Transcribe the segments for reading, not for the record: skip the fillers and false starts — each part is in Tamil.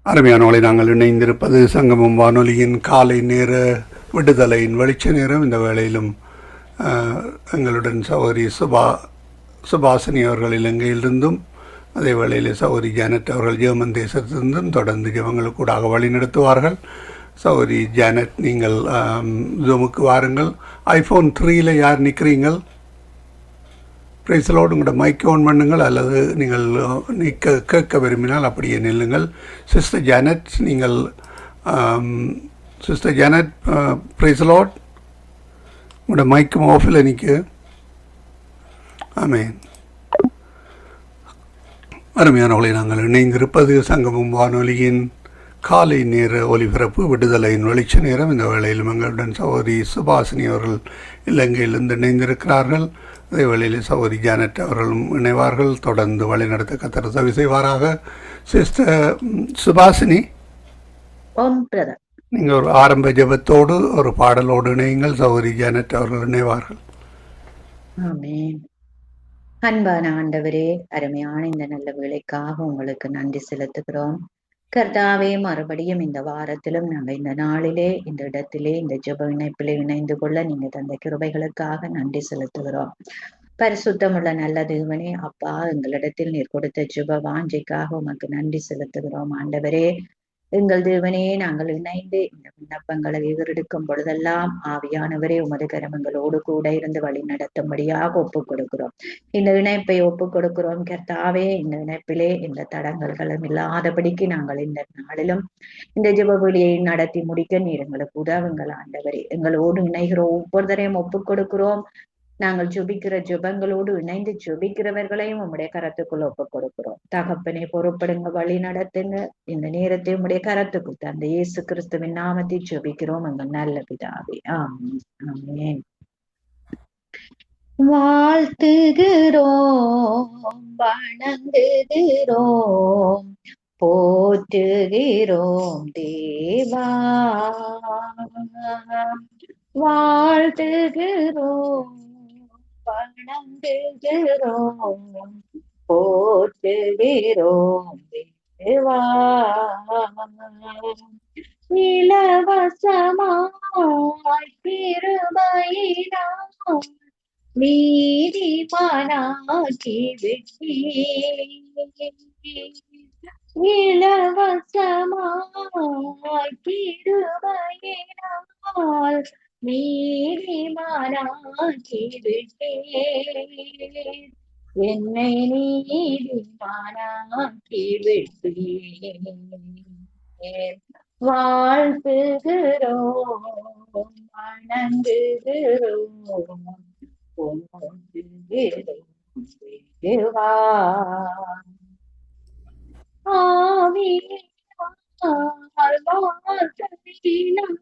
அருமையானவளை நாங்கள் இணைந்திருப்பது சங்கமம் வானொலியின் காலை நேர விடுதலையின் வெளிச்ச நேரம். இந்த வேளையிலும் எங்களுடன் சகோதரி சுபாசினி அவர்கள் இலங்கையிலிருந்தும், அதே வேளையில் சகோதரி ஜானட் அவர்கள் ஜெர்மன் தேசத்திலிருந்தும் தொடர்ந்து ஜெபங்களுக்கூடாக வழி நடத்துவார்கள். சகோதரி ஜானட், நீங்கள் ஜூமுக்கு வாருங்கள். ஐஃபோன் 3 யார் நிற்கிறீங்கள்? பிரைஸ்லோடு உங்களோட மைக் ஆன் பண்ணுங்கள், அல்லது நீங்கள் கேட்க விரும்பினால் அப்படியே நில்லுங்கள். சிஸ்டர் ஜானட், நீங்கள் சிஸ்டர் ஜானட், பிரைஸ்லோட், உங்களோட மைக்கும் ஆஃபில் நிற்க. ஆமேன். அருமையானவர்களை, நாங்கள் இணைந்திருப்பது சங்கமம் வானொலியின் காலை நேர ஒலிபரப்பு விடுதலையின் வெளிச்ச நேரம். இந்த வேளையில் எங்களுடன் சகோதரி சுபாசினி அவர்கள் இலங்கையிலிருந்து இணைந்திருக்கிறார்கள். அதே வேளையில் சகோதரி ஜானட் அவர்களும் இணைவார்கள். தொடர்ந்து வழிநடத்த கர்த்தர் உதவி செய்வாராக. சிஸ்டர் சுபாசினி, நீங்கள் ஒரு ஆரம்ப ஜெபத்தோடு ஒரு பாடலோடு இணையுங்கள். சகோதரி ஜானட் அவர்கள் இணைவார்கள். அன்பான ஆண்டவரே, அருமையான இந்த நல்ல வேளைக்காக உங்களுக்கு நன்றி செலுத்துகிறோம். கர்த்தாவே, மறுபடியும் இந்த வாரத்திலும் நாங்கள் இந்த நாளிலே, இந்த இடத்திலே, இந்த ஜெப இணைப்பிலே இணைந்து கொள்ள நீங்க தந்த கிருபைகளுக்காக நன்றி செலுத்துகிறோம். பரிசுத்தமுள்ள நல்ல தேவனே, அப்பா, எங்களிடத்தில் நீர் கொடுத்த ஜெப வாஞ்சைக்காக உமக்கு நன்றி செலுத்துகிறோம். ஆண்டவரே, எங்கள் தேவனே, நாங்கள் இணைந்து இந்த விண்ணப்பங்களை எதிரெடுக்கும் பொழுதெல்லாம் ஆவியானவரே, உமது கரமங்களோடு கூட இருந்து வழி நடத்தும்படியாக ஒப்புக் கொடுக்கிறோம். இந்த இணைப்பை ஒப்புக் கொடுக்கிறோம். கர்த்தாவே, இந்த இணைப்பிலே இந்த தடங்கல்களும் இல்லாதபடிக்கு நாங்கள் இந்த நாளிலும் இந்த ஜெபவெளியை நடத்தி முடிக்க நீர் எங்களுக்கு உதவுங்கள். ஆண்டவரே, எங்களோடு இணைகிற ஒவ்வொருத்தரையும் ஒப்புக் கொடுக்கிறோம். நாங்கள் ஜெபிக்கிற ஜெபங்களோடு இணைந்து ஜெபிக்கிறவர்களையும் உம்முடைய கரத்துக்குள் ஒப்புக் கொடுக்கிறோம். தகப்பனை பொறுப்படுங்க, வழி நடத்துங்க. இந்த நேரத்தை உம்முடைய கரத்துக்குள் தந்த இயேசு கிறிஸ்துவின் நாமத்தை ஜெபிக்கிறோம் எங்கள் நல்ல பிதாவே. ஆமென், ஆமென். வாழ்த்துகிறோம், வணங்குகிறோம், போற்றுகிறோம் தேவா. வாழ்த்துகிறோம், வணங்குகிறோம், போற்றுகிறோம் தேவா. இலவசமாய் கிருபையினால் நீதிமானாக்கி விட்டீர். இலவசமாய் கிருபையினால் நீதிமானாக்கி விட்டீர். என்னை நீதிமானாக்கி விட்டீர். வாழ்த்துகிறோம், வணங்குகிறோம், மறுபடி பிறக்க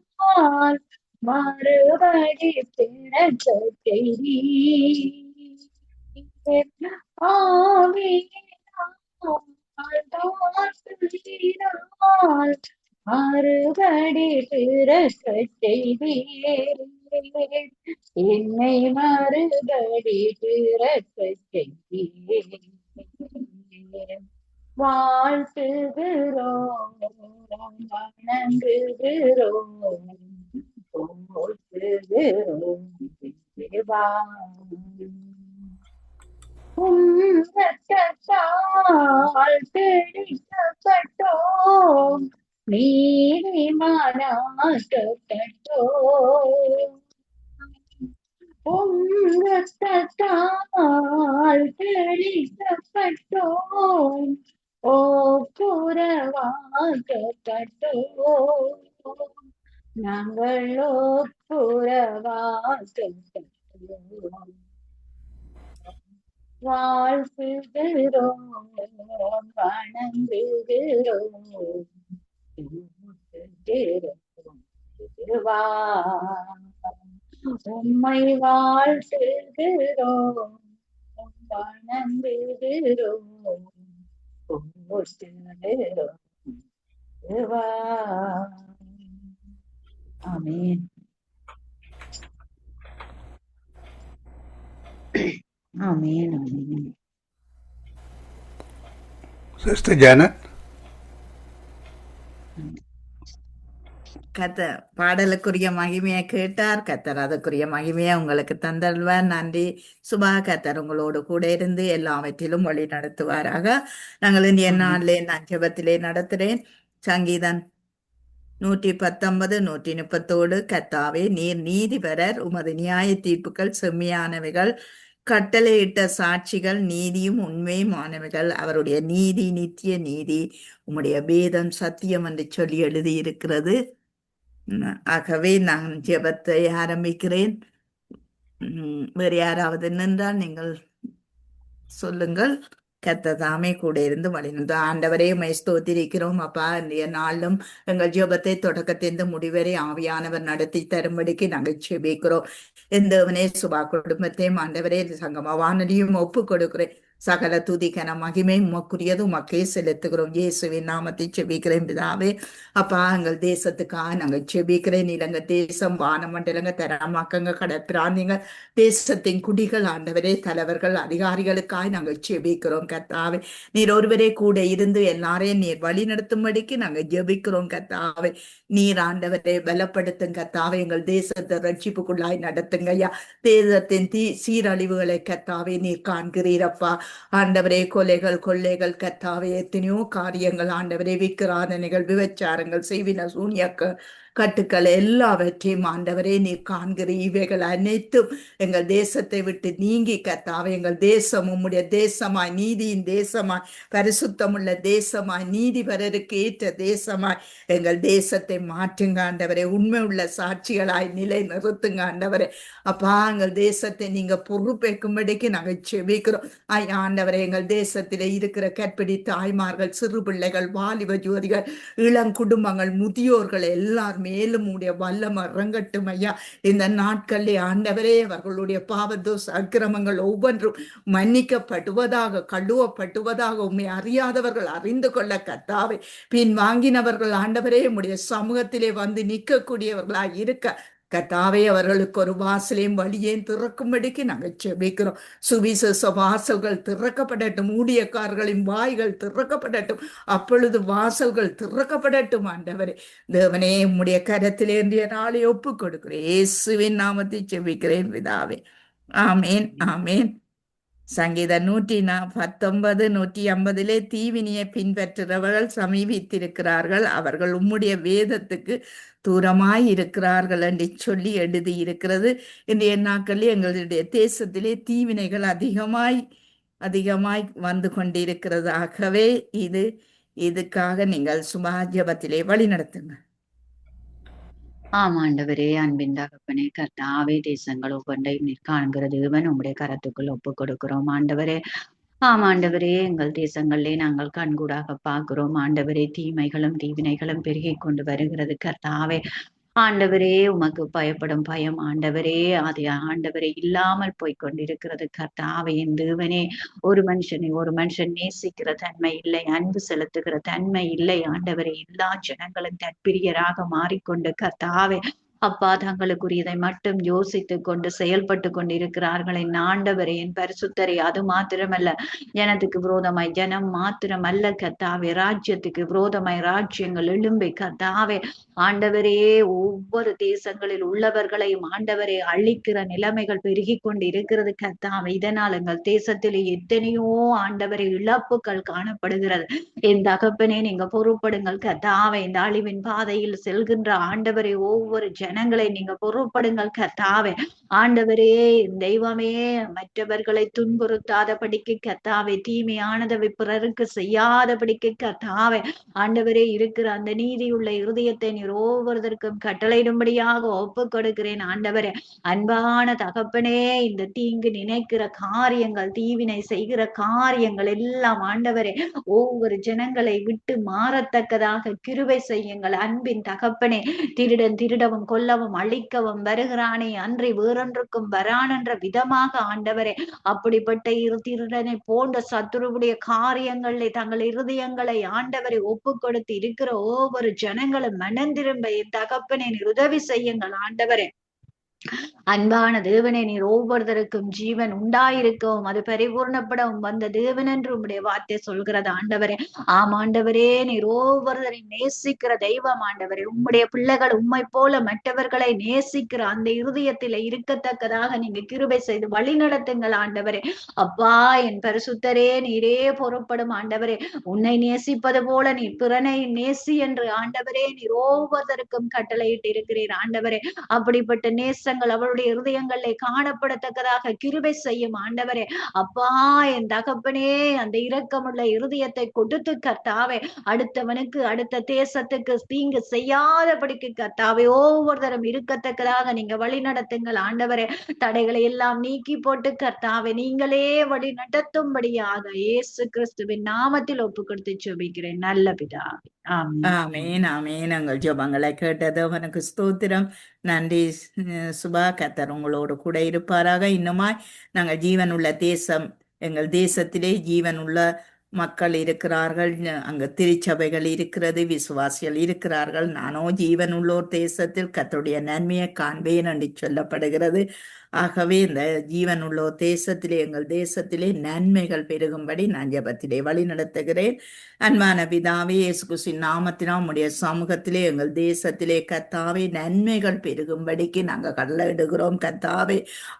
மறுபடி பிறக்க செய்தீர். என்னை மறுபடி பிறக்க செய்தீர். வாழ்த்துகிறோம், வணங்குகிறோம், போற்றுகிறோம் தேவா. ரத்தத்தால் தெளிக்கப்பட்டோம், நீதிமானாக்கப்பட்டோம். ரத்தத்தால் தெளிக்கப்பட்டோம், ஓ புறவாக்கப்பட்டோம். நாங்கள் ஓ புறவாக்கப்பட்டோம். வாழ்த்துகிறோம், வணங்குகிறோம், உம்மை வாழ்த்துகிறோம், வணங்குகிறோம், ஆமென், ஆமென், ஆமென். Sister Janet. கத்தர் பாடலுக்குரிய மகிமையை கேட்டார். கத்தர் அதற்குரிய மகிமையை உங்களுக்கு தந்தல்வார். நன்றி சுபா. கத்தர் உங்களோடு கூட இருந்து எல்லாவற்றிலும் வழி நடத்துவாராக. நாங்கள் இந்திய நாளிலே நான் ஜெபத்திலே நடத்துகிறேன். சங்கீதம் 119, 130 கர்த்தாவே, நீர் நீதிபரர், உமது நியாய தீர்ப்புகள் செம்மையானவைகள், கட்டளையிட்ட சாட்சிகள் நீதியும் உண்மையுமானவைகள், அவருடைய நீதி நித்திய நீதி, உம்முடைய வேதம் சத்தியம் என்று சொல்லி எழுதியிருக்கிறது. ஆகவே நான் ஜெபத்தை ஆரம்பிக்கிறேன். வேறு யாராவது நின்றால் நீங்கள் சொல்லுங்கள். கர்த்ததாமே கூட இருந்து வழிநடத்து. ஆண்டவரே, உம்மை ஸ்தோத்திரிக்கிறோம் அப்பா. இன்றைய நாளும் எங்கள் ஜெபத்தை தொடக்கத்திலிருந்து முடிவரை ஆவியானவர் நடத்தி தரும்படிக்கு நாங்கள் ஜெபிக்கிறோம். எந்தவனே சுபா குடும்பத்தையும் ஆண்டவரே சங்கம வானொலியும் ஒப்பு கொடுக்கிறேன். சகல துதிக்கன மகிமை உமக்குரியது, உமக்கே செலுத்துகிறோம். இயேசுவின் நாமத்தை செபிக்கிறேன் பிதாவே. அப்பா, எங்கள் தேசத்துக்காக நாங்கள் செபிக்கிறேன். இலங்கை தேசம், வானமண்டலங்க, தரமாக்கங்க, கடற்பிராந்திகள், தேசத்தின் குடிகள் ஆண்டவரே, தலைவர்கள், அதிகாரிகளுக்காக நாங்கள் செபிக்கிறோம் கர்த்தாவே. நீர் ஒருவரே கூட இருந்து எல்லாரையும் நீர் வழி நடத்தும்படிக்கு நாங்கள் ஜெபிக்கிறோம் கர்த்தாவே. நீர் ஆண்டவரை பலப்படுத்தும் கர்த்தாவே. எங்கள் தேசத்தை ரட்சிப்புக்குள்ளாய் நடத்துங்க ஐயா. தேசத்தின் சீரழிவுகளை கர்த்தாவே நீர் காண்கிறீரப்பா. ஆண்டவரே, கொலைகள், கொள்ளைகள் கர்த்தாவே, எத்தனையோ காரியங்கள் ஆண்டவரே, விக்கிராதனைகள், விபச்சாரங்கள், செய்வின சூனியக்க கட்டுக்கள் எல்லாவற்றையும் ஆண்டவரே நீர் காண்கிற இவைகள் அனைத்தும் எங்கள் தேசத்தை விட்டு நீங்கி கர்த்தாவே, எங்கள் தேசம் உம்முடைய தேசமாய், நீதியின் தேசமாய், பரிசுத்தமுள்ள தேசமாய், நீதிபரருக்கு ஏற்ற தேசமாய் எங்கள் தேசத்தை மாற்றுங்க ஆண்டவரே. உண்மை உள்ள சாட்சிகளாய் நிலை நிறுத்துங்க ஆண்டவரே. அப்பா, எங்கள் தேசத்தை நீங்க பொறுப்பேற்கும்படிக்கு நாங்கள் செபிக்கிறோம் ஆண்டவரே. எங்கள் தேசத்திலே இருக்கிற கற்பிடி தாய்மார்கள், சிறு பிள்ளைகள், வாலிப ஜோதிகள், இளங்குடும்பங்கள், முதியோர்கள் எல்லார் மேலும் உடைய வல்லம் இறங்கட்டும் ஐயா. இந்த நாட்களிலே ஆண்டவரே அவர்களுடைய பாவதோஷ அக்கிரமங்கள் ஒவ்வொன்றும் மன்னிக்கப்படுவதாக, கழுவப்படுவதாக, உண்மை அறியாதவர்கள் அறிந்து கொள்ள கர்த்தாவே, பின் வாங்கினவர்கள் ஆண்டவரே உம்முடைய சமூகத்திலே வந்து நிற்கக்கூடியவர்களாய் இருக்க கர்த்தாவே, அவர்களுக்கு ஒரு வாசலையும் வழியையும் திறக்கும்படிக்கு நாங்கள் செபிக்கிறோம். சுவிசேஷ வாசல்கள் திறக்கப்படட்டும், ஊழியக்காரர்களின் வாய்கள் திறக்கப்படட்டும், அப்பொழுது வாசல்கள் திறக்கப்படட்டும் ஆண்டவரே. தேவனே, உம்முடைய கரத்திலே இன்றைய நாளை ஒப்பு கொடுக்கிறேன். இயேசுவின் நாமத்தை செபிக்கிறேன் பிதாவே. ஆமேன், ஆமேன். சங்கீதம் 119, 150 தீவினியை பின்பற்றுகிறவர்கள் சமீபித்திருக்கிறார்கள், அவர்கள் உம்முடைய வேதத்துக்கு தூரமாய் இருக்கிறார்கள் என்று சொல்லி எழுதி இருக்கிறது. இன்றைய நாட்களில் எங்களுடைய தேசத்திலே தீவினைகள் அதிகமாய் வந்து கொண்டிருக்கிறது. ஆகவே இதுக்காக நீங்கள் சுபா ஜெபத்திலே வழி நடத்துங்க. ஆமாண்டவரே, அன்பின் தகப்பனே, கர்த்தாவே, தேசங்கள் ஒவ்வொன்றையும் நீர் காண்கிற தேவன், உம்முடைய கரத்துக்குள் ஒப்பு கொடுக்கிறோம் ஆண்டவரே. ஆமாண்டவரே, எங்கள் தேசங்களிலே நாங்கள் கண்கூடாக பார்க்கிறோம் ஆண்டவரே. தீமைகளும் தீவினைகளும் பெருகி கொண்டு வருகிறது கர்த்தாவே. ஆண்டவரே, உமக்கு பயப்படும் பயம் ஆண்டவரே, அது ஆண்டவரே இல்லாமல் போய்கொண்டிருக்கிறது கர்த்தாவே. என் தேவனே, ஒரு மனுஷன் நேசிக்கிற தன்மை இல்லை, அன்பு செலுத்துகிற தன்மை இல்லை ஆண்டவரே. எல்லா ஜனங்களும் தற்பிரியராக மாறிக்கொண்டு கர்த்தாவே அப்பா, தங்களுக்குரியதை மட்டும் யோசித்துக் கொண்டு செயல்பட்டு கொண்டிருக்கிறார்கள் என் ஆண்டவரே, என் பரிசுத்தரே. அது மாத்திரமல்ல, ஜனத்துக்கு விரோதமாய் ஜனம் மாத்திரமல்ல கர்த்தாவே, ராஜ்யத்துக்கு விரோதமாய் ராஜ்யங்கள் எழும்பி கர்த்தாவே ஆண்டவரே, ஒவ்வொரு தேசங்களில் உள்ளவர்களையும் ஆண்டவரே அழிக்கிற நிலைமைகள் பெருகி கொண்டு இருக்கிறது கர்த்தாவே. இதனால் எங்கள் தேசத்திலே எத்தனையோ ஆண்டவரே இழப்புகள் காணப்படுகிறது. என் தகப்பனே, நீங்க பொறுப்படுங்கள் கர்த்தாவே. இந்த அழிவின் பாதையில் செல்கின்ற ஆண்டவரே, ஒவ்வொரு ஜனங்களை நீங்க பொறுப்படுங்கள் கர்த்தாவே. ஆண்டவரே, தெய்வமே, மற்றவர்களை துன்புறுத்தாதபடிக்கு கர்த்தாவே, தீமையானதை பிறருக்கு செய்யாதபடிக்கு கர்த்தாவே ஆண்டவரே, இருக்கிற அந்த நீதியுள்ள இருதயத்தை நீர் ஒவ்வொருவருக்கும் கட்டளையிடும்படியாக ஒப்பு கொடுக்கிறேன் ஆண்டவரே. அன்பான தகப்பனே, இந்த தீங்கு நினைக்கிற காரியங்கள், தீவினை செய்கிற காரியங்கள் எல்லாம் ஆண்டவரே ஒவ்வொரு ஜனங்களை விட்டு மாறத்தக்கதாக கிருபை செய்யுங்கள் அன்பின் தகப்பனே. திருடவும் கொல்லவும் அழிக்கவும் வருகிறானே அன்றி வேறொன்றுக்கும் வரான் என்ற விதமாக ஆண்டவரே, அப்படிப்பட்ட திருடனை போன்ற சத்துருவுடைய காரியங்களை தங்கள் இருதயங்களை ஆண்டவரை ஒப்பு கொடுத்து இருக்கிற ஒவ்வொரு ஜனங்களும் மனந்திரும்ப என் தகப்பனை உதவி செய்யுங்கள் ஆண்டவரே. அன்பான தேவனே, நீர் ஒவ்வொருத்தருக்கும் ஜீவன் உண்டாயிருக்கவும் அது பரிபூர்ணப்படவும் வந்த தேவன் என்று உம்முடைய வார்த்தை சொல்கிறது ஆண்டவரே. ஆம் ஆண்டவரே, நீர் ஒவ்வொருத்தரையும் நேசிக்கிற தெய்வம் ஆண்டவரே. உம்முடைய பிள்ளைகள் உம்மை போல மற்றவர்களை நேசிக்கிற அந்த இருதயத்தில் இருக்கத்தக்கதாக நீங்க கிருபை செய்து வழி நடத்துங்கள் ஆண்டவரே. அப்பா, என் பரிசுத்தரே, நீரே பொறுப்படும் ஆண்டவரே. உன்னை நேசிப்பது போல நீ பிறனை நேசி என்று ஆண்டவரே நீர் ஒவ்வொருத்தருக்கும் கட்டளையிட்டு இருக்கிறீர் ஆண்டவரே. அப்படிப்பட்ட நேசங்கள் அவருடைய இருதயங்களிலே காணப்படத்தக்கதாக கிருபை செய்யும் ஆண்டவரே. அப்பா, என் தகப்பனே, அந்த இரக்கமுள்ள இருதயத்தை கொடுத்து கர்த்தாவே, அடுத்தவனுக்கு அடுத்த தேசத்துக்கு தீங்கு செய்யாதபடிக்கு கர்த்தாவே ஒவ்வொருத்தரும் இருக்கத்தக்கதாக நீங்க வழி நடத்துங்கள் ஆண்டவரே. தடைகளை எல்லாம் நீக்கி போட்டு கர்த்தாவே நீங்களே வழி நடத்தும்படியாக இயேசு கிறிஸ்துவின் நாமத்தில் ஒப்பு கொடுத்து ஜெபிக்கிறேன் நல்ல பிதாவே. ஆமென். ஆமேன் ஆமேன். எங்கள் ஜெபங்களை கேட்டது அவனுக்கு ஸ்தோத்திரம். நன்றி சுபா. கர்த்தர் உங்களோடு கூட இருப்பாராக. இன்னுமாய் நாங்கள் ஜீவனுள்ள தேசம், எங்கள் தேசத்திலே ஜீவனுள்ள மக்கள் இருக்கிறார்கள். அங்கு திருச்சபைகள் இருக்கிறது, விசுவாசிகள் இருக்கிறார்கள். நானோ ஜீவனுள்ளோர் தேசத்தில் கர்த்தருடைய நன்மையை காண்பேன் என்று சொல்லப்படுகிறது. ஆகவே இந்த ஜீவனுள்ளோர் தேசத்திலே, எங்கள் தேசத்திலே நன்மைகள் பெருகும்படி நான் ஜெபத்திலே வழி நடத்துகிறேன். அன்பான பிதாவே, இயேசு கிறிஸ்துவின் நாமத்தினால் உம்முடைய சமூகத்திலே எங்கள் தேசத்திலே கர்த்தாவே நன்மைகள் பெருகும்படிக்கு நாங்கள் கடலிடுகிறோம். கர்த்தாவே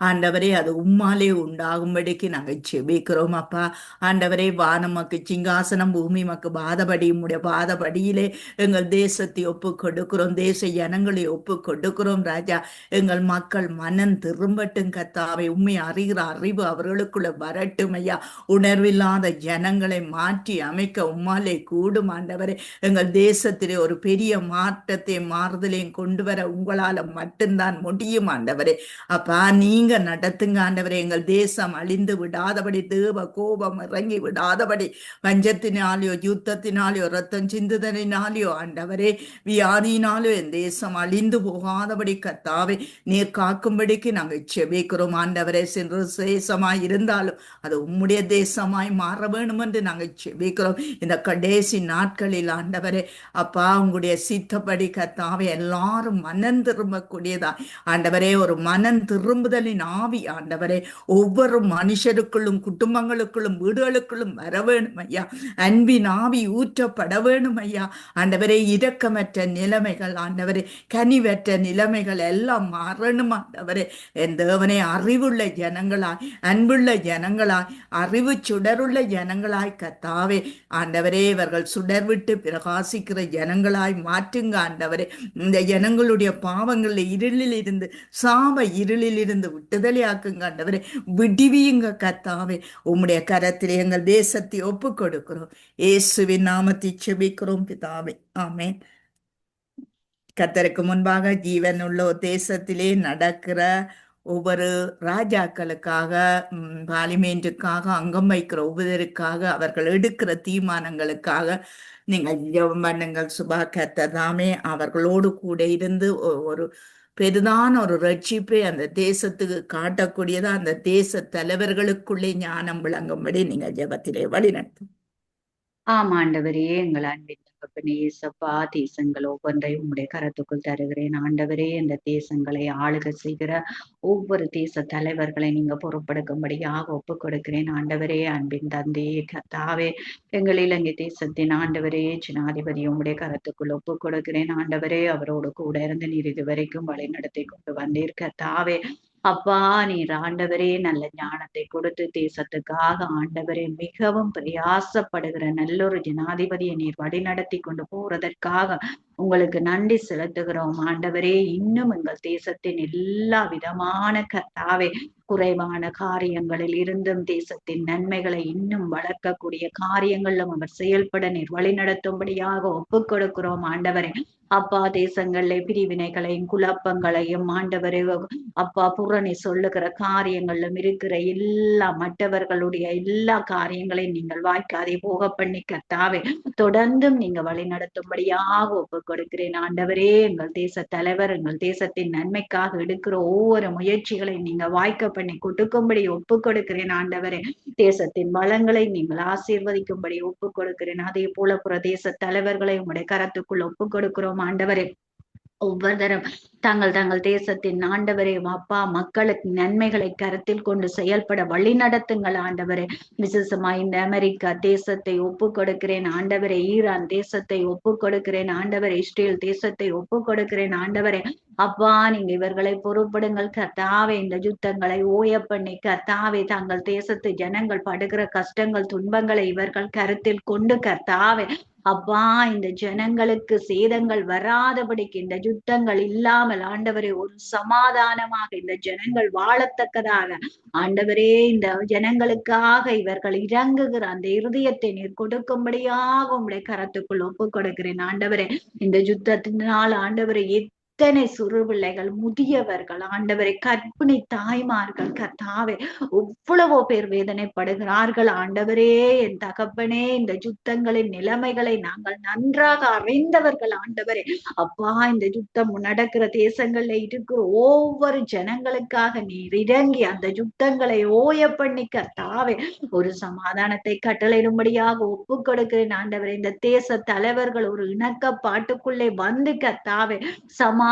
ஆண்டவரே, அது உம்மாலே உண்டாகும்படிக்கு நாங்கள் செபிக்கிறோம். அப்பா ஆண்டவரே, வானமக்கு சிங்காசனம், பூமி மக்கு பாதபடி, உம்முடைய பாதபடியிலே எங்கள் தேசத்தை ஒப்பு கொடுக்கிறோம், தேச ஜனங்களை ஒப்பு கொடுக்கிறோம். ராஜா, எங்கள் மக்கள் மனம் திரும்பட்டும் கர்த்தாவே. உண்மை அறிகிற அறிவு அவர்களுக்குள்ள வரட்டும் ஐயா. உணர்வில்லாத ஜனங்களை மாற்றி அமைக்க உம்மாலே கூடும் ஆண்டவரே. எங்கள் தேசத்திலே ஒரு பெரிய மாற்றத்தை மாறுதலையும் கொண்டு வர உங்களால மட்டும்தான் முடியும் ஆண்டவரே. அப்பா, நீங்க நடத்துங்க ஆண்டவரே. எங்கள் தேசம் அழிந்து விடாதபடி, தேவ கோபம் இறங்கி விடாதபடி, பஞ்சத்தினாலேயோ யுத்தத்தினாலேயோ ரத்தம் சிந்துதலினாலேயோ ஆண்டவரே வியாதியினாலோ என் தேசம் அழிந்து போகாதபடி கர்த்தாவே நீர் காக்கும்படிக்கு நாங்கள் செபிக்கிறோம் ஆண்டவரே. சென்று தேசமாய் இருந்தாலும் அது உம்முடைய தேசமாய் மாற வேணும் என்று நாங்கள் செபிக்கிறோம். இந்த கடைசி நாட்களில் ஆண்டவரே அப்பா, உங்களுடைய சித்தப்படி கர்த்தாவே எல்லாரும் மனம் திரும்பக்கூடியதா ஆண்டவரே, ஒரு மனம் திரும்புதலின் ஆவி ஆண்டவரே ஒவ்வொரு மனுஷருக்குள்ளும், குடும்பங்களுக்குள்ளும், வீடுகளுக்குள்ளும் வர வேணும் ஐயா. அன்பின் ஆவி ஊற்றப்பட வேணும் ஐயா. ஆண்டவரே, இரக்கமற்ற நிலைமைகள் ஆண்டவரே, கனிவற்ற நிலைமைகள் எல்லாம் மாறணும் ஆண்டவரே. என் தேவனே, அறிவுள்ள ஜனங்களாய், அன்புள்ள ஜனங்களாய், அறிவு சுடருள்ள ஜனங்களாய் கர்த்தாவே ஆண்டவரே, இவர்கள் சுடர் விட்டு பிரகாசிக்கிற ஜனங்களாய் மாற்றுங்க ஆண்டவரே. இந்த ஜனங்களுடைய பாவங்களில் இருளில் இருந்து, சாப இருளில் இருந்து விட்டுதலை ஆக்குங்க ஆண்டவரே. விடுவியுங்க கர்த்தாவே. உம்முடைய கரத்திலே எங்கள் தேசத்தை ஒப்பு கொடுக்கிறோம். இயேசுவின் நாமத்தை செபிக்கிறோம் பிதாவே. ஆமென். கர்த்தருக்கு முன்பாக ஜீவனுள்ள தேசத்திலே நடக்கிற ஒவ்வொரு ராஜாக்களுக்காக, பார்லிமெண்ட்டுக்காக, அங்கம் வைக்கிற ஒவ்வொருவருக்காக, அவர்கள் எடுக்கிற தீர்மானங்களுக்காக நீங்கள் ஜெபம் பண்ணுங்கள் சுபா. கர்த்தர் தாமே அவர்களோடு கூட இருந்து ஒரு பெரிதான ஒரு ரட்சிப்பை அந்த தேசத்துக்கு காட்டக்கூடியதா அந்த தேச தலைவர்களுக்குள்ளே ஞானம் விளங்கும்படி நீங்கள் ஜெபத்திலே வழி நடத்தும். ஆம் ஆண்டவரே, எங்கள் அன்பின் தகப்பனே இயேசப்பா, தேசங்கள் ஒவ்வொன்றையும் உம்முடைய கரத்துக்குள் தருகிறேன் ஆண்டவரே. இந்த தேசங்களை ஆளுகை செய்கிற ஒவ்வொரு தேச தலைவர்களை நீங்க பொறுப்பெடுக்கும்படியாக ஒப்பு கொடுக்கிறேன் ஆண்டவரே. அன்பின் தந்தையே கர்த்தாவே, எங்கள் இலங்கை தேசத்தின் ஆண்டவரே ஜனாதிபதி உம்முடைய கரத்துக்குள் ஒப்பு கொடுக்கிறேன் ஆண்டவரே. அவரோடு கூட இருந்து நீர் இதுவரைக்கும் வழி நடத்தி கொண்டு வந்தீர் கர்த்தாவே. அப்பா, நீர் ஆண்டவரே நல்ல ஞானத்தை கொடுத்து தேசத்துக்காக ஆண்டவரே மிகவும் பிரயாசப்படுகிற நல்லொரு ஜனாதிபதியை நீர் வழி நடத்தி கொண்டு போறதற்காக உங்களுக்கு நன்றி செலுத்துகிறோம் ஆண்டவரே. இன்னும் எங்கள் தேசத்தின் எல்லா விதமான கர்த்தாவே குறைவான காரியங்களில் இருந்தும் தேசத்தின் நன்மைகளை இன்னும் வளர்க்கக்கூடிய காரியங்களிலும் அவர் செயல்பட நீர் வழி நடத்தும்படியாக ஒப்புக் கொடுக்கிறோம் ஆண்டவரே. அப்பா, தேசங்களிலே பிரிவினைகளையும் குழப்பங்களையும் ஆண்டவரே அப்பா புறணி சொல்லுகிற காரியங்களிலும் இருக்கிற எல்லா மற்றவர்களுடைய எல்லா காரியங்களையும் நீங்கள் வாய்க்காதே போக பண்ணி கர்த்தாவே தொடர்ந்தும் நீங்க வழி நடத்தும்படியாக ஒப்புக் கொடுக்கிறேன் ஆண்டவரே. எங்கள் தேச தலைவர் எங்கள் தேசத்தின் நன்மைக்காக எடுக்கிற ஒவ்வொரு முயற்சிகளையும் நீங்க வாய்க்க பண்ணி கொடுக்கும்படி ஒப்புக் கொடுக்கிறேன் ஆண்டவரே. தேசத்தின் வளங்களை நீங்கள் ஆசீர்வதிக்கும்படி ஒப்புக் கொடுக்கிறேன். அதே போல பிரதேச தலைவர்களை உங்களுடைய கரத்துக்குள் ஒப்புக் கொடுக்கிறோம் ஆண்டவரே. ஒவ்வொருத்தரும் தங்கள் தங்கள் தேசத்தின் ஆண்டவரே அப்பா மக்களுக்கு நன்மைகளை கருத்தில் கொண்டு செயல்பட வழி நடத்துங்கள் ஆண்டவரே. விசேஷமா இந்த அமெரிக்கா தேசத்தை ஒப்பு கொடுக்கிறேன் ஆண்டவரே. ஈரான் தேசத்தை ஒப்பு கொடுக்கிறேன் ஆண்டவரே. இஸ்ரேல் தேசத்தை ஒப்பு கொடுக்கிறேன் ஆண்டவரே. அப்பா நீங்க இவர்களை பொறுப்படுங்கள் கர்த்தாவே. இந்த யுத்தங்களை ஓய பண்ணி கர்த்தாவே தங்கள் தேசத்து ஜனங்கள் படுகிற கஷ்டங்கள் துன்பங்களை இவர்கள் கருத்தில் கொண்டு கர்த்தாவே அப்பா இந்த ஜனங்களுக்கு சேதங்கள் வராதபடிக்கு இந்த யுத்தங்கள் இல்லாமல் ஆண்டவரே ஒரு சமாதானமாக இந்த ஜனங்கள் வாழத்தக்கதாக ஆண்டவரே இந்த ஜனங்களுக்காக இவர்கள் இறங்குகிற அந்த இருதயத்தை நீர் கொடுக்கும்படியாக உங்களுடைய கரத்துக்குள் ஒப்பு கொடுக்கிறேன் ஆண்டவரே. இந்த யுத்தத்தினால் ஆண்டவரை எத்தனை சிறு பிள்ளைகள் முதியவர்கள் ஆண்டவரை கற்பிணி தாய்மார்கள் கர்த்தாவே எவ்வளவோ பேர் வேதனைப்படுகிறார்கள் ஆண்டவரே. என் தகப்பனே இந்த யுத்தங்களின் நிலைமைகளை நாங்கள் நன்றாக அறிந்தவர்கள் ஆண்டவரே. அப்பா இந்த யுத்தம் நடக்கிற தேசங்கள்ல இருக்கிற ஒவ்வொரு ஜனங்களுக்காக நீர் இறங்கி அந்த யுத்தங்களை ஓய பண்ணி கர்த்தாவே ஒரு சமாதானத்தை கட்டளையிடும்படியாக ஒப்பு கொடுக்கிறேன் ஆண்டவரே. இந்த தேச தலைவர்கள் ஒரு இணக்கப்பாட்டுக்குள்ளே வந்து கர்த்தாவே சமாதானமாக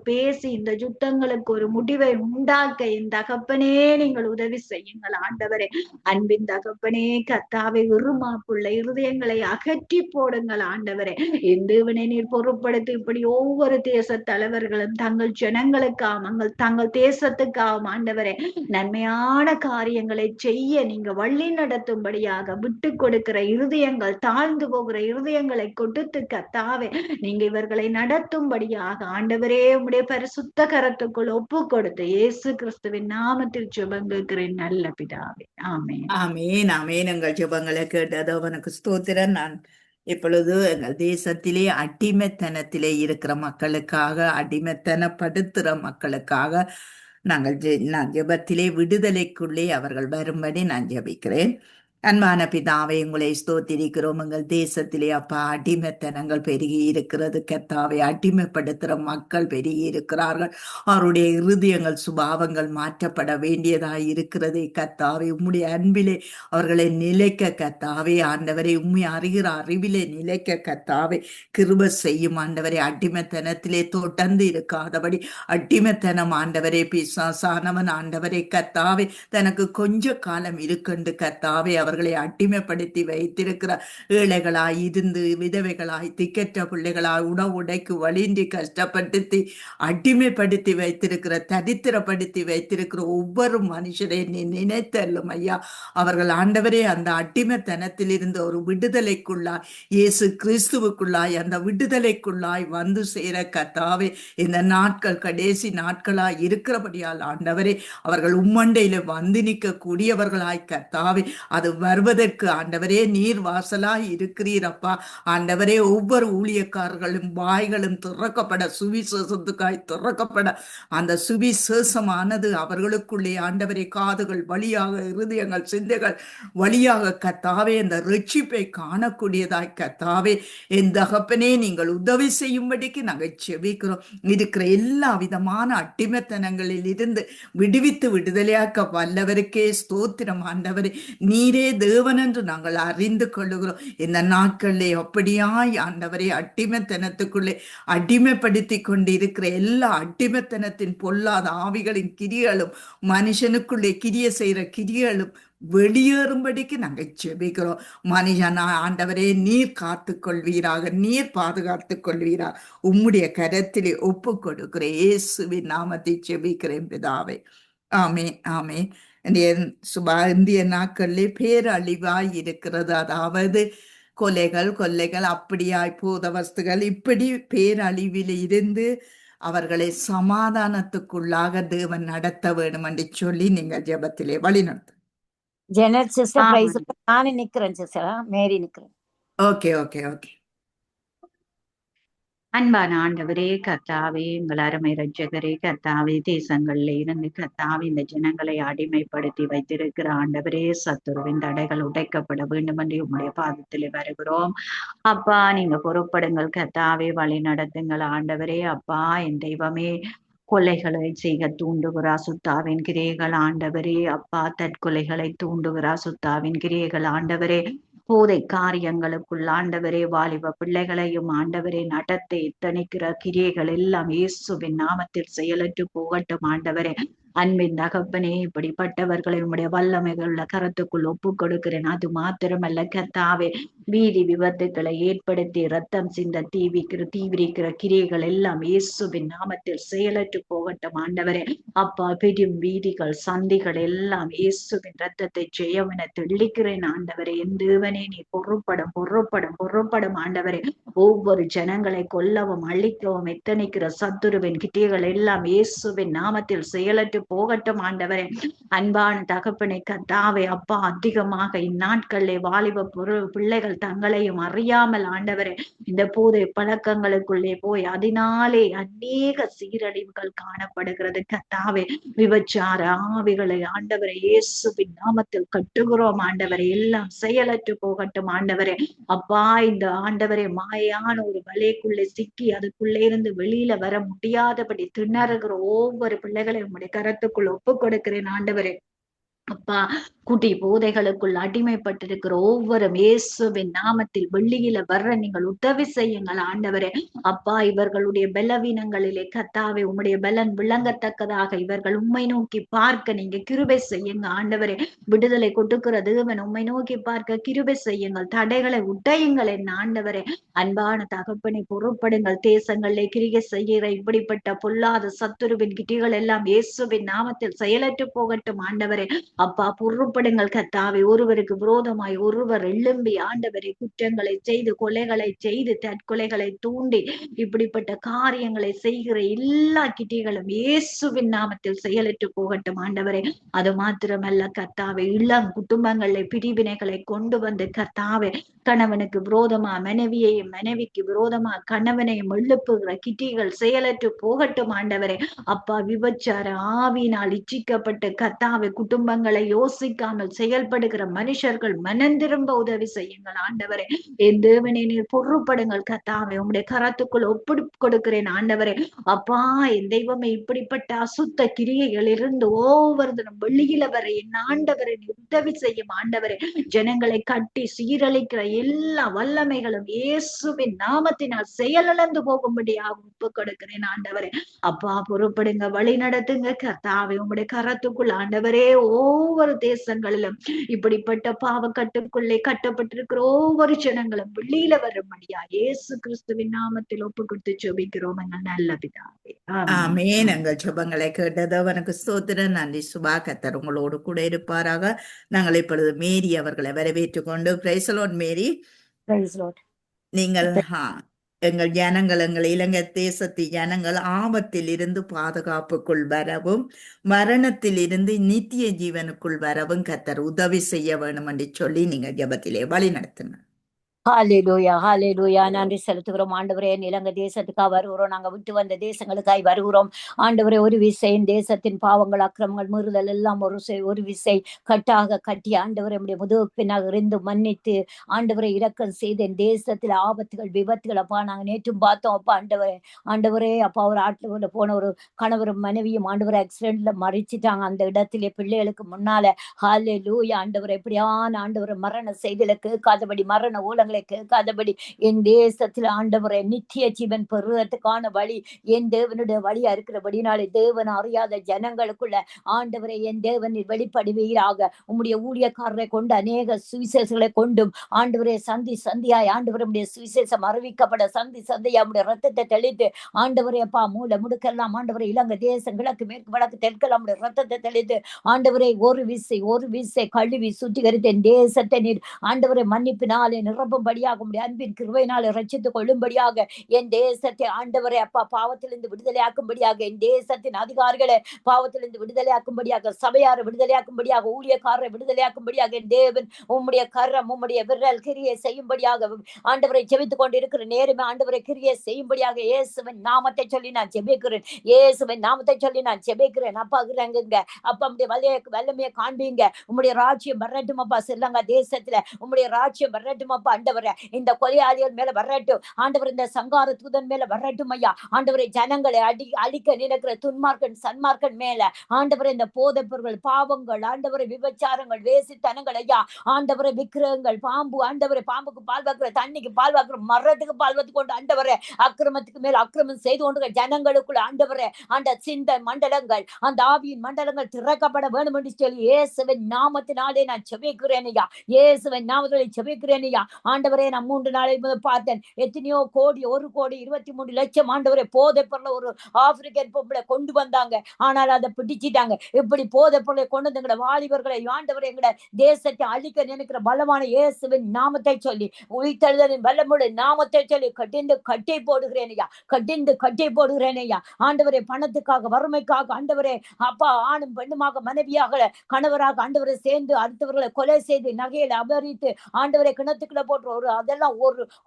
பேசி இந்த யுத்தங்களுக்கு ஒரு முடிவை உண்டாக்க என் தகப்பனே நீங்கள் உதவி செய்யுங்கள் ஆண்டவரே. அன்பின் தகப்பனே கர்த்தாவே இருமாப்புள்ள இருதயங்களை அகற்றி போடுங்கள் ஆண்டவரே. எந்தவனை நீர் பொறுப்படுத்தி இப்படி ஒவ்வொரு தேச தலைவர்களும் தங்கள் ஜனங்களுக்காக தங்கள் தேசத்துக்காக ஆண்டவரே நன்மையான காரியங்களை செய்ய நீங்க வழி நடத்தும்படியாக விட்டு கொடுக்கிற இருதயங்கள் தாழ்ந்து போகிற இருதயங்களை கொடுத்து கர்த்தாவே நீங்க இவர்களை நடத்தும்படியாக ஆண்டவரே உம்முடைய பரிசுத்த கரத்துக்குள் ஒப்பு கொடுத்து இயேசு கிறிஸ்துவின் நாமத்தில் ஜெபங்குகிறேன் நல்ல பிதாவே. ஆமென். ஆமேன் ஆமேன். எங்கள் ஜெபங்களை கேட்டது அவனுக்கு ஸ்தோத்திரம். நான் இப்பொழுது எங்கள் தேசத்திலே அடிமைத்தனத்திலே இருக்கிற மக்களுக்காக, அடிமைத்தனப்படுத்துகிற மக்களுக்காக நான் ஜெபத்திலே விடுதலைக்குள்ளே அவர்கள் வரும்படி நான் ஜெபிக்கிறேன். அன்பான பிதாவை உங்களை ஸ்தோத்திரிக்கிறோம். எங்கள் தேசத்திலே அப்பா அடிமைத்தனங்கள் பெருகி இருக்கிறது கர்த்தாவை. அடிமைப்படுத்துகிற மக்கள் பெருகி இருக்கிறார்கள். அவருடைய இருதயங்கள் சுபாவங்கள் மாற்றப்பட வேண்டியதாய் இருக்கிறதே கர்த்தாவை. உம்முடைய அன்பிலே அவர்களை நிலைக்க கர்த்தாவே ஆண்டவரை உண்மை அறிகிற அறிவிலே நிலைக்க கர்த்தாவே கிருபை செய்யும் ஆண்டவரை. அடிமைத்தனத்திலே தொடர்ந்து இருக்காதபடி அடிமைத்தனம் ஆண்டவரே பிசாசானவன் ஆண்டவரை கர்த்தாவே தனக்கு கொஞ்ச காலம் இருக்கண்டு கர்த்தாவே அவர்களை அடிமைப்படுத்தி வைத்திருக்கிற ஏழைகளாய் இருந்து விதவைகளாய் திக்கற்ற பிள்ளைகளாய் உடைக்கு வழிந்தி கஷ்டப்படுத்தி அடிமைப்படுத்தி வைத்திருக்கிற தரித்திரப்படுத்தி வைத்திருக்கிற ஒவ்வொரு மனுஷரை நீ நினைத்தல்லும் ஐயா. அவர்கள் ஆண்டவரே அந்த அடிமைத்தனத்தில் இருந்து ஒரு விடுதலைக்குள்ளாய் இயேசு கிறிஸ்துவுக்குள்ளாய் அந்த விடுதலைக்குள்ளாய் வந்து சேர கர்த்தாவே இந்த நாட்கள் கடைசி நாட்களாய் இருக்கிறபடியால் ஆண்டவரே அவர்கள் உம்மண்டையில வந்து நிற்க கூடியவர்களாய் கர்த்தாவே அது வருவதற்கு ஆண்டவரே நீர் வாசலாய் இருக்கிறீரப்பா. ஆண்டவரே ஒவ்வொரு ஊழியக்காரர்களும் வாய்களும் திறக்கப்பட சுவிசேஷத்துக்காய் திறக்கப்பட அந்த சுவிசேஷமானது அவர்களுக்குள்ளே ஆண்டவரே காதுகள் வழியாக இருதயங்கள் சிந்தைகள் வழியாக கர்த்தாவே இந்த ரட்சிப்பை காணக்கூடியதாய் கர்த்தாவே என் தகப்பனே நீங்கள் உதவி செய்யும்படிக்கு நாங்கள் செபிக்கிறோம். இருக்கிற எல்லா விதமான அடிமைத்தனங்களில் இருந்து விடுவித்து விடுதலையாக்க வல்லவருக்கே ஸ்தோத்திரம் ஆண்டவரே. நீரே தேவன் என்று நாங்கள் அறிந்து கொள்ளுகிறோம். இந்த நாட்களிலே அப்படியாய் ஆண்டவரை அடிமைத்தனத்துக்குள்ளே அடிமைப்படுத்தி கொண்டு இருக்கிற எல்லா அடிமைத்தனத்தின் பொல்லாத ஆவிகளின் கிரியலும் மனுஷனுக்குள்ளே கிரிய செய்கிற கிரியலும் வெளியேறும்படிக்கு நாங்கள் செபிக்கிறோம். மனுஷன் ஆண்டவரே நீர் காத்து கொள்வீராக, நீர் பாதுகாத்து கொள்வீராக. உம்முடைய கரத்திலே ஒப்பு கொடுக்கிறேன். இயேசுவின் நாமத்தை செபிக்கிறேன் பிதாவே. ஆமே ஆமே. இந்திய நாட்களிலே பேரழிவாய் இருக்கிறது. அதாவது கொலைகள் அப்படியாய் பூதவஸ்துகள் இப்படி பேரழிவில் இருந்து அவர்களை சமாதானத்துக்குள்ளாக தேவன் நடத்த வேண்டும் என்று சொல்லி நீங்க ஜெபத்திலே வழி நடத்து. ஜெனட் சிஸ்டர் பிரைஸ் நான் நிக்கிறேன் சிஸ்டர் மேரி நிக்கிறேன். Okay okay okay. அன்பான ஆண்டவரே கர்த்தாவே எங்கள் அருமை ரட்சகரே கர்த்தாவே தேசங்கள்ல இருந்து கர்த்தாவே இந்த ஜனங்களை அடிமைப்படுத்தி வைத்திருக்கிற ஆண்டவரே சத்துருவின் தடைகள் உடைக்கப்பட வேண்டும் என்று உங்களுடைய பாதத்திலே வருகிறோம் அப்பா. நீங்க பொறுப்படுங்கள் கர்த்தாவே, வழி நடத்துங்கள் ஆண்டவரே. அப்பா என் தெய்வமே, கொலைகளை செய்ய தூண்டுகிறா சுத்தாவின் கிரியைகள் ஆண்டவரே. அப்பா தற்கொலைகளை தூண்டுகிறா சுத்தாவின் கிரியைகள் ஆண்டவரே. போதை காரியங்களுக்குள் ஆண்டவரே வாலிப பிள்ளைகளையும் ஆண்டவரே நடத்தை எத்தனைக்கிற கிரியைகள் எல்லாம் இயேசுவின் நாமத்தில் செயலற்று போகட்டும் ஆண்டவரே. அன்பின் தகப்பனே, இப்படிப்பட்டவர்களை உம்முடைய வல்லமைகளுள்ள கரத்துக்குள் ஒப்புக் கொடுக்கிறேன். அது மாத்திரமல்ல கர்த்தாவே, வீதி விபத்துக்களை ஏற்படுத்தி ரத்தம் சிந்த தீவிரிக்கிற கிரியைகள் எல்லாம் இயேசுவின் நாமத்தில் செயலற்று போகட்டும் ஆண்டவரே. அப்பா, பெரும் வீதிகள் சந்திகள் எல்லாம் இயேசுவின் ரத்தத்தை ஜெயமென தெளிக்கிறேன் ஆண்டவரே. என் தேவனே, நீ பொறுப்படும் ஆண்டவரே. ஒவ்வொரு ஜனங்களை கொல்லவும் அழிக்கவும் எத்தனைக்கிற சத்துருவின் கிரியைகள் எல்லாம் இயேசுவின் நாமத்தில் செயலற்று போகட்டும் ஆண்டவரே. அன்பான தகப்பனை கர்த்தாவே, அப்பா, அதிகமாக இந்நாட்களிலே வாலிப பிள்ளைகள் தங்களையும் அறியாமல் ஆண்டவரே இந்த போதை பழக்கங்களுக்குள்ளே போய் அதனாலே அநேக சீரழிவுகள் காணப்படுகிறது கர்த்தாவே. விபச்சார ஆவிகளை ஆண்டவரை இயேசுவின் நாமத்தில் கட்டுகிறோம் ஆண்டவரை. எல்லாம் செயலற்று போகட்டும் ஆண்டவரே. அப்பா, இந்த ஆண்டவரை மாயான ஒரு வலைக்குள்ளே சிக்கி அதுக்குள்ளே இருந்து வெளியில வர முடியாதபடி திணறுகிற ஒவ்வொரு பிள்ளைகளையும் உம்முடைய கரத்துக்குள் ஒப்புக் கொடுக்கிறேன் ஆண்டவரே. அப்பா, குடி போதைகளுக்குள் அடிமைப்பட்டிருக்கிற ஒவ்வொரு இயேசுவின் நாமத்தில் வெள்ளியில வர்ற நீங்கள் உதவி செய்யுங்கள் ஆண்டவரே. அப்பா, இவர்களுடைய பலவீனங்களிலே கர்த்தாவே உம்முடைய பலன் விளங்கத்தக்கதாக இவர்கள் உம்மை நோக்கி பார்க்க நீங்க கிருபை செய்யுங்க ஆண்டவரே. விடுதலை கொடுக்கிற தேவன் உம்மை நோக்கி பார்க்க கிருபை செய்யுங்கள். தடைகளை உடையுங்கள் என் ஆண்டவரே. அன்பான தகப்பனை பொறுப்படுங்கள். தேசங்களிலே கிரிகை செய்கிற இப்படிப்பட்ட பொல்லாத சத்துருவின் கிட்டிகள் எல்லாம் இயேசுவின் நாமத்தில் செயலற்று போகட்டும் ஆண்டவரே. அப்பா, பொறுப்படுங்கள் கர்த்தாவே. ஒருவருக்கு விரோதமாய் ஒருவர் எழும்பி ஆண்டவரை குற்றங்களை செய்து கொலைகளை செய்து தற்கொலைகளை தூண்டி இப்படிப்பட்ட காரியங்களை செய்கிற எல்லா கிட்டிகளும் இயேசுவின் நாமத்தில் செயலற்று போகட்டும் ஆண்டவரே. அது மாத்திரமல்ல கர்த்தாவே, இளம் குடும்பங்களை பிரிவினைகளை கொண்டு வந்து கர்த்தாவே கணவனுக்கு விரோதமா மனைவியையும் மனைவிக்கு விரோதமா கணவனையும் எழுப்புகிற கிட்டிகள் செயலற்று போகட்டும் ஆண்டவரே. அப்பா, விபச்சார ஆவியினால் இச்சிக்கப்பட்டு கர்த்தாவே குடும்பங்களை யோசிக்காமல் செயல்படுகிற மனுஷர்கள் மனந்திரும்ப உதவி செய்யுங்கள் ஆண்டவரே. என் தேவனே, நீர் பொறுப்படுங்கள் கர்த்தாவே. உம்முடைய கரத்துக்குள் ஒப்பு கொடுக்கிறேன் ஆண்டவரே. அப்பா, என் தெய்வமே, இப்படிப்பட்ட அசுத்த கிரியைகள் இருந்து ஒவ்வொருத்தரும் வெளியில வர என் ஆண்டவரை நீ உதவி செய்யும் ஆண்டவரே. ஜனங்களை கட்டி சீரழிக்கிற எல்லா வல்லமைகளும் இயேசுவின் நாமத்தினால் செயலிழந்து போகும்படியாக ஒப்பு கொடுக்கிறேன் ஆண்டவரே. அப்பா, பொறுப்படுங்க, வழி நடத்துங்க கர்த்தாவே. உம்முடைய கரத்துக்குள் ஆண்டவரே ஒவ்வொரு தேசங்களிலும் இப்படிப்பட்ட பாவக்கட்டுக்குள்ளே கட்டப்பட்டிருக்கிற ஒவ்வொரு ஜனங்களும் வெளியில வரும்படியா இயேசு கிறிஸ்துவின் நாமத்தில் ஒப்பு கொடுத்து ஜெபிக்கிறோம் எங்கள் நல்ல பிதாவே. ஆமென். எங்கள் ஜெபங்களை கேட்டதவனுக்கு ஸ்தோத்திரம். நன்றி சுபா. கர்த்தர் உங்களோடு கூட இருப்பாராக. நாங்கள் இப்பொழுது மேரி அவர்களை வரவேற்றுக் கொண்டு, praise the Lord Mary, Praise Lord. நீங்கள் எங்கள் ஜனங்கள், எங்கள் இலங்கை தேசத்து ஜனங்கள் ஆபத்தில் இருந்து பாதுகாப்புக்குள் வரவும் மரணத்தில் இருந்து நித்திய ஜீவனுக்குள் வரவும் கர்த்தர் உதவி செய்ய வேணும் என்று சொல்லி நீங்க ஜெபத்திலே வழி நடத்துங்க. ஹalleluya, ஹalleluya. நன்றி செலுத்துகிறோம் ஆண்டவரே. இலங்கை தேசத்துக்காக வருகிறோம். நாங்க விட்டு வந்த தேசங்களுக்காய் வருகிறோம் ஆண்டவரே. ஒரு விசை தேசத்தின் பாவங்கள் அக்கிரமங்கள் மீறுதல் எல்லாம் ஒரு விசை கட்டாக கட்டி ஆண்டவரே நம்முடைய முதுகு பின்னாக இருந்து மன்னித்து ஆண்டவரை இரக்கம் செய்த தேசத்தில் ஆபத்துகள் விபத்துகள் அப்பா நாங்க நேற்றும் பார்த்தோம் அப்பா. ஆண்டவரே அப்பா, ஒரு ஆட்டுல போன ஒரு கணவரும் மனைவியும் ஆண்டவரை ஆக்சிடென்ட்ல மறிச்சிட்டாங்க அந்த இடத்திலே பிள்ளைகளுக்கு முன்னால. ஹalleluya ஆண்டவரே. எப்படியான ஆண்டவரை மரண செய்தியில கேட்காதபடி மரண ஊழங்களை கேட்காதபடி என் தேசத்தில் ஆண்டவரை நித்திய ஜீவன் பெறுவதற்கான வழி என் தேவனுடைய வழியா இருக்கிறபடினாலே தேவன் அறியாத ஜனங்களுக்குள்ள ஆண்டவரை என் தேவன் வெளிப்படுவீராக. உம்முடைய ஊழியக்காரரை கொண்டு அநேக சுவிசேஷங்களை கொண்டும் ஆண்டவரை சந்தியாய் ஆண்டவருடைய சுவிசேஷம் அறிவிக்கப்பட சந்தையா உடைய ரத்தத்தை தெளித்து ஆண்டவரே அப்பா மூல முடுக்கெல்லாம் ஆண்டவரை இலங்கை தேசம் கிழக்கு மேற்கு வடக்கு தெற்கெல்லாம் உடைய ரத்தத்தை தெளித்து ஆண்டவரை ஒரு விசை கழுவி சுத்திகரித்து என் தேசத்தை நீர் ஆண்டவரை மன்னிப்பினாலே நிரப்பும்படியாக உம்முடைய அன்பின் கிருபையினாலே ரட்சித்துக் கொள்ளும்படியாக என் தேசத்தை ஆண்டவரை அப்பா பாவத்திலிருந்து விடுதலையாக்கும்படியாக என் தேசத்தின் அதிகாரிகளை பாவத்திலிருந்து விடுதலையாக்கும்படியாக சபையாரை விடுதலையாக்கும்படியாக ஊழியக்காரரை விடுதலையாக்கும்படியாக என் தேவன் உம்முடைய கரம் உம்முடைய விரல் கிரியை செய்யும்படியாக ஆண்டவரை ஜெபித்துக் கொண்டிருக்கிற நேரமே ஆண்டவரை கிரியை செய்யும்படியாக இயேசுவின் நாமத்தை சொல்லி நான் ஜெபிக்கிறேன். இயேசுவின் நாமத்தை சொல்லி நான் ஜெபிக்கிறேன். அப்பா இறங்குங்க அப்பா, உம்முடைய வல்லமையை காண்பீங்க. உம்முடைய ராஜ்யம் வரட்டும் அப்பா. ஸ்ரீலங்கா தேசத்துல உம்முடைய ராஜ்யம் வரட்டும் அப்பா. ஆண்டவரே இந்த கொலையாளிகள் மேல வரட்டும் ஆண்டவர், இந்த சங்கார தூதன் மேல வரட்டும் ஐயா ஆண்டவரை. ஜனங்களை அழிக்க நினைக்கிற துன்மார்க்கன் சன்மார்க்கன் மேல ஆண்டவரை, இந்த போதைப்பொருள் பாவங்கள் ஆண்டவரை, விபச்சாரங்கள் வேசித்தனங்கள் ஐயா ஆண்டவரை, விக்கிரகங்கள் பாம்பு ஆண்டவரை, பாம்புக்கு பால் வாக்குற தண்ணிக்கு பால் வாக்குற மரத்துக்கு பால் வாத்து கொண்டு ஆண்டவரை, அக்கிரமத்துக்கு மேல் அக்கிரமம் செய்து கொண்டு ஜனங்களுக்குள்ள ஆண்டவரை, அந்த சிந்த மண்டலங்கள் அந்த ஆவியின் மண்டலங்கள் திறக்கப்பட வேண்டும் என்று சொல்லி இயேசுவின் நாமத்தினாலே நான் செபிக்கிறேன் ஐயா. இயேசுவின் நாமத்திலே செபிக்கிறேன் ஐயா ஆண்டவரே. நான் 3 நாளை முதல் பார்த்தேன், எத்தனையோ கோடி 1,23,00,000 ஆண்டவரை போதை பொருளை ஒரு ஆப்பிரிக்கன் பொம்பளை கொண்டு வந்தாங்க. ஆனால் அதை பிடிச்சிட்டாங்க. இப்படி போதை பொருளை கொண்டு வந்து எங்கட வாலிபர்களை ஆண்டவரை, எங்கட தேசத்தை அழிக்க நினைக்கிற பலமான இயேசுவின் நாமத்தை சொல்லி, உயிர்த்தெழுதலின் வல்லமுடைய நாமத்தை சொல்லி கட்டிந்து கட்டி போடுகிறேன் ஐயா. கட்டிந்து கட்டி போடுகிறேன் ஐயா ஆண்டவரே. பணத்துக்காக வறுமைக்காக ஆண்டவரே அப்பா ஆணும் பெண்ணுமாக மனைவியாக கணவராக ஆண்டவரை சேர்ந்து அடுத்தவர்களை கொலை செய்து நகையில அபகரித்து ஆண்டவரை கிணத்துக்குள்ள போட்டு அதெல்லாம்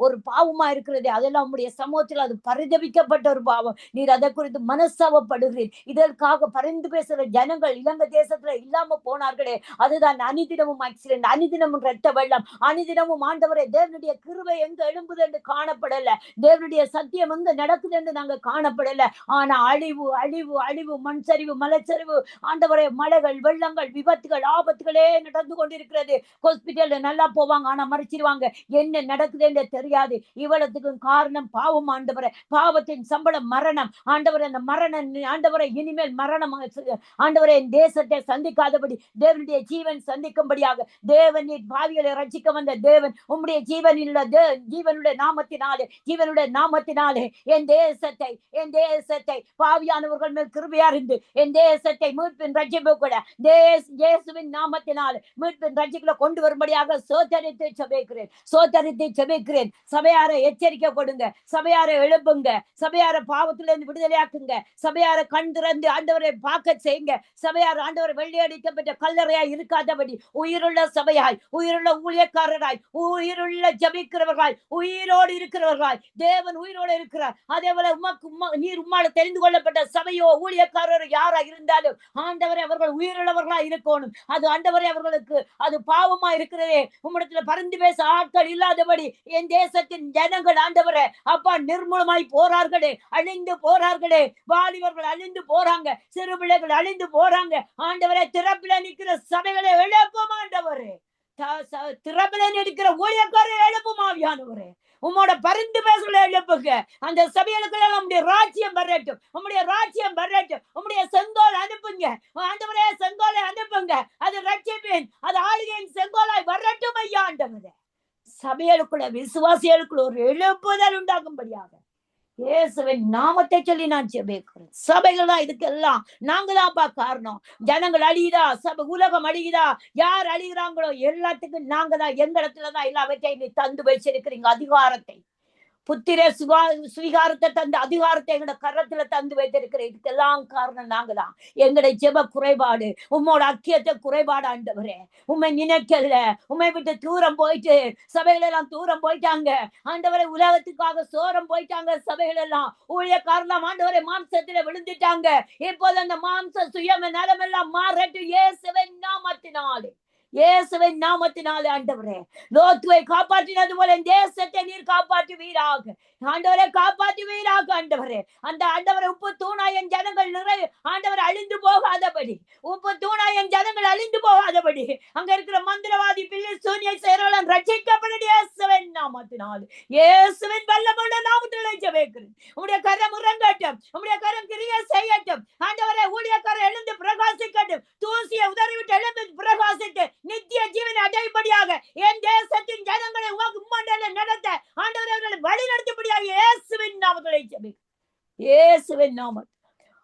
ஒரு பாவமா இருக்கிறதே. அதெல்லாம் உங்களுடைய சமூகத்தில் அது பரிதபிக்கப்பட்ட ஒரு பாவம். நீர் அதை குறித்து மனஸ்தாபப்படுகிறீர். இதற்காக பரிந்து பேசுகிற ஜனங்கள் இலங்கை தேசத்துல இல்லாம போனார்களே, அதுதான் அனிதினமும் ஆக்சிடென்ட், அனிதினமும் ரத்த வெள்ளம், அனிதினமும் ஆண்டவரை தேவனுடைய கிருபை எங்க எழும்புது என்று காணப்படல, தேவனுடைய சத்தியம் எங்க நடக்குது என்று நாங்க காணப்படல. ஆனா அழிவு அழிவு அழிவு, மண் சரிவு மலைச்சரிவு ஆண்டவரை, மழைகள் வெள்ளங்கள் விபத்துகள் ஆபத்துகளே நடந்து கொண்டிருக்கிறது. ஹாஸ்பிட்டல்ல நல்லா போவாங்க, ஆனா மறைச்சிருவாங்க. என்ன நடக்குது என்று தெரியாது. இவ்வளவுக்கும் காரணம் பாவம் ஆண்டவரை. பாவத்தின் சம்பளம் மரணம் ஆண்டவரை. அந்த மரணம் ஆண்டவரை இனிமேல் மரணம் ஆண்டவரை தேசத்தை சந்திக்காதபடி தேவனுடைய ஜீவன் சந்திக்கும்படியாக தேவன் பாவிகளை ரட்சிக்க வந்த தேவன் உம்முடைய ஜீவனுடைய நாமத்தினாலே என் தேசத்தை பாவியானவர்கள் மேல் கிருபையா இருந்து என் தேசத்தை மீட்பின் ரட்சிப்பு கூட இயேசுவின் நாமத்தினால் மீட்பின் ரட்சிப்புல கொண்டு வரும்படியாக சோதரித்து செபிக்கிறேன். சபையாரை எச்சரிக்கை கொடுங்க, சபையாரை எழுப்புங்க, சபையாரை பாவத்திலிருந்து விடுதலையாக்குங்க, சபையாரை கண் திறந்து ஆண்டவரை பார்க்க செய்யுங்க. சபையார் ஆண்டவர் வெள்ளையடிக்கப்பட்ட கல்லறையாய் இருக்காதபடி உயிருள்ள சபையாய், உயிருள்ள ஊழியக்காரராய், உயிருள்ள ஜபிக்கிறவர்களாய், உயிரோடு இருக்கிறவர்களாய் தேவன் உயிரோடு இருக்கிறார். அதே போல நீர் உம்மால தெரிந்து கொள்ளப்பட்ட சபையோ ஊழியக்காரரோ யாரா இருந்தாலும் ஆண்டவரை அவர்கள் உயிருள்ளவர்களா இருக்கணும். அது ஆண்டவரை அவர்களுக்கு அது பாவமா இருக்கிறதே. உம்மிடத்துல பரிந்து பேச ஆட்கள் இல்லாதபடி என் தேசத்தின் ஜனங்கள் ஆண்டவரை அப்பா நிர்மூலமாய் போறார்களே, அழிந்து போறார்களே. வாலிபர்கள் அழிந்து போறாங்க, சிறு பிள்ளைகள் அழிந்து போறாங்க. ஆண்டவரை திறப்பில நிற்கிற சபைகளை எழுப்பும் ஆண்டவரே. திறப்பில நிற்கிற ஊழியக்காரரை எழுப்பும் ஆவியானவரே. உம்மோட பரிந்து பேசுகளை எழுப்புங்க. அந்த சபைகளுக்கு நம்முடைய ராஜ்யம் வரட்டும், உம்முடைய ராஜ்யம் வரட்டும். உம்முடைய செங்கோல் அனுப்புங்க ஆண்டவரே, செங்கோலை அனுப்புங்க. அது ரட்சிப்பின், அது ஆளுகையின் செங்கோலாய் வரட்டும் ஐயா ஆண்டவரே. சபைகளுக்குள்ள விசுவாசிகளுக்குள்ள ஒரு எழுப்புதல் உண்டாகும்படியாக இயேசுவின் நாமத்தை சொல்லி நான் ஜெபிக்கிறேன். சபைகள் தான் இதுக்கெல்லாம் நாங்க தான்ப்பா காரணம். ஜனங்கள் அழியுதா, சபை உலகம் அழியுதா, யார் அழிகிறாங்களோ எல்லாத்துக்கும் நாங்க தான். எந்த இடத்துலதான் எல்லாவற்றையும் நீ தந்து வச்சிருக்கிறீங்க. அதிகாரத்தை புத்திர சுவீகாரத்தை தந்து அதிகாரத்தை எங்கட கரத்துல தந்து வைத்திருக்கிற இதுக்கெல்லாம் காரணம் நாங்க தான். எங்களுடைய ஜெப குறைபாடு, உம்மோட அக்கியத்தை குறைபாடு ஆண்டவரே. உண்மை நினைக்கல, உண்மை விட்டு தூரம் போயிட்டு சபைகள் எல்லாம் தூரம் போயிட்டாங்க ஆண்டவரை. உலகத்துக்காக சோரம் போயிட்டாங்க சபைகள் எல்லாம். ஊழியக்காரலாம் ஆண்டவரை மாம்சத்துல விழுந்துட்டாங்க. இப்போது அந்த மாம்ச சுயம நலமெல்லாம் மாறட்டும் இயேசுவின் நாமத்தினாலே. இயேசுவின் நாமத்தினாலே ஆண்டவரே, லோத்துவை காப்பாற்றினது போல தேசத்தை நீர் காப்பாற்றுவீராக ஆண்டவரை, காப்பாற்றுவீராக ஆண்டவரே. அந்த ஆண்டவரை உப்பு தூணாயன் ஜனங்கள் ஆண்டவர் அழிந்து போகாதபடி, உப்பு தூணாயன் ஜனங்கள் அழிந்து போகாதபடி அங்க இருக்கிற மந்திரவாதி பிள்ளை சூனியை சேரலாம் ரட்சிக்கப்படும் இயேசுவின் நாமத்தினால். இயேசுவின் வல்லமுள்ள நாமத்திலே ஜெபிக்கிறேன். உம்முடைய கரம் இறங்கட்டும், உம்முடைய கரம் கிரியை செய்யட்டும் ஆண்டவரே. ஊழியக்காரர் எழுந்து பிரகாசிக்கட்டும், தூசியை உதறிவிட்டு எழுந்து பிரகாசித்து நித்திய ஜீவனை அடைபடியாக என் தேசத்தின் ஜனங்களை உம்மண்டல நடத்த ஆண்டவரை அவர்களை வழி நடத்தபடியாக இயேசுவின் நாமத்திலே ஜெபிக்கிறேன். இயேசுவின் நாமத்தில்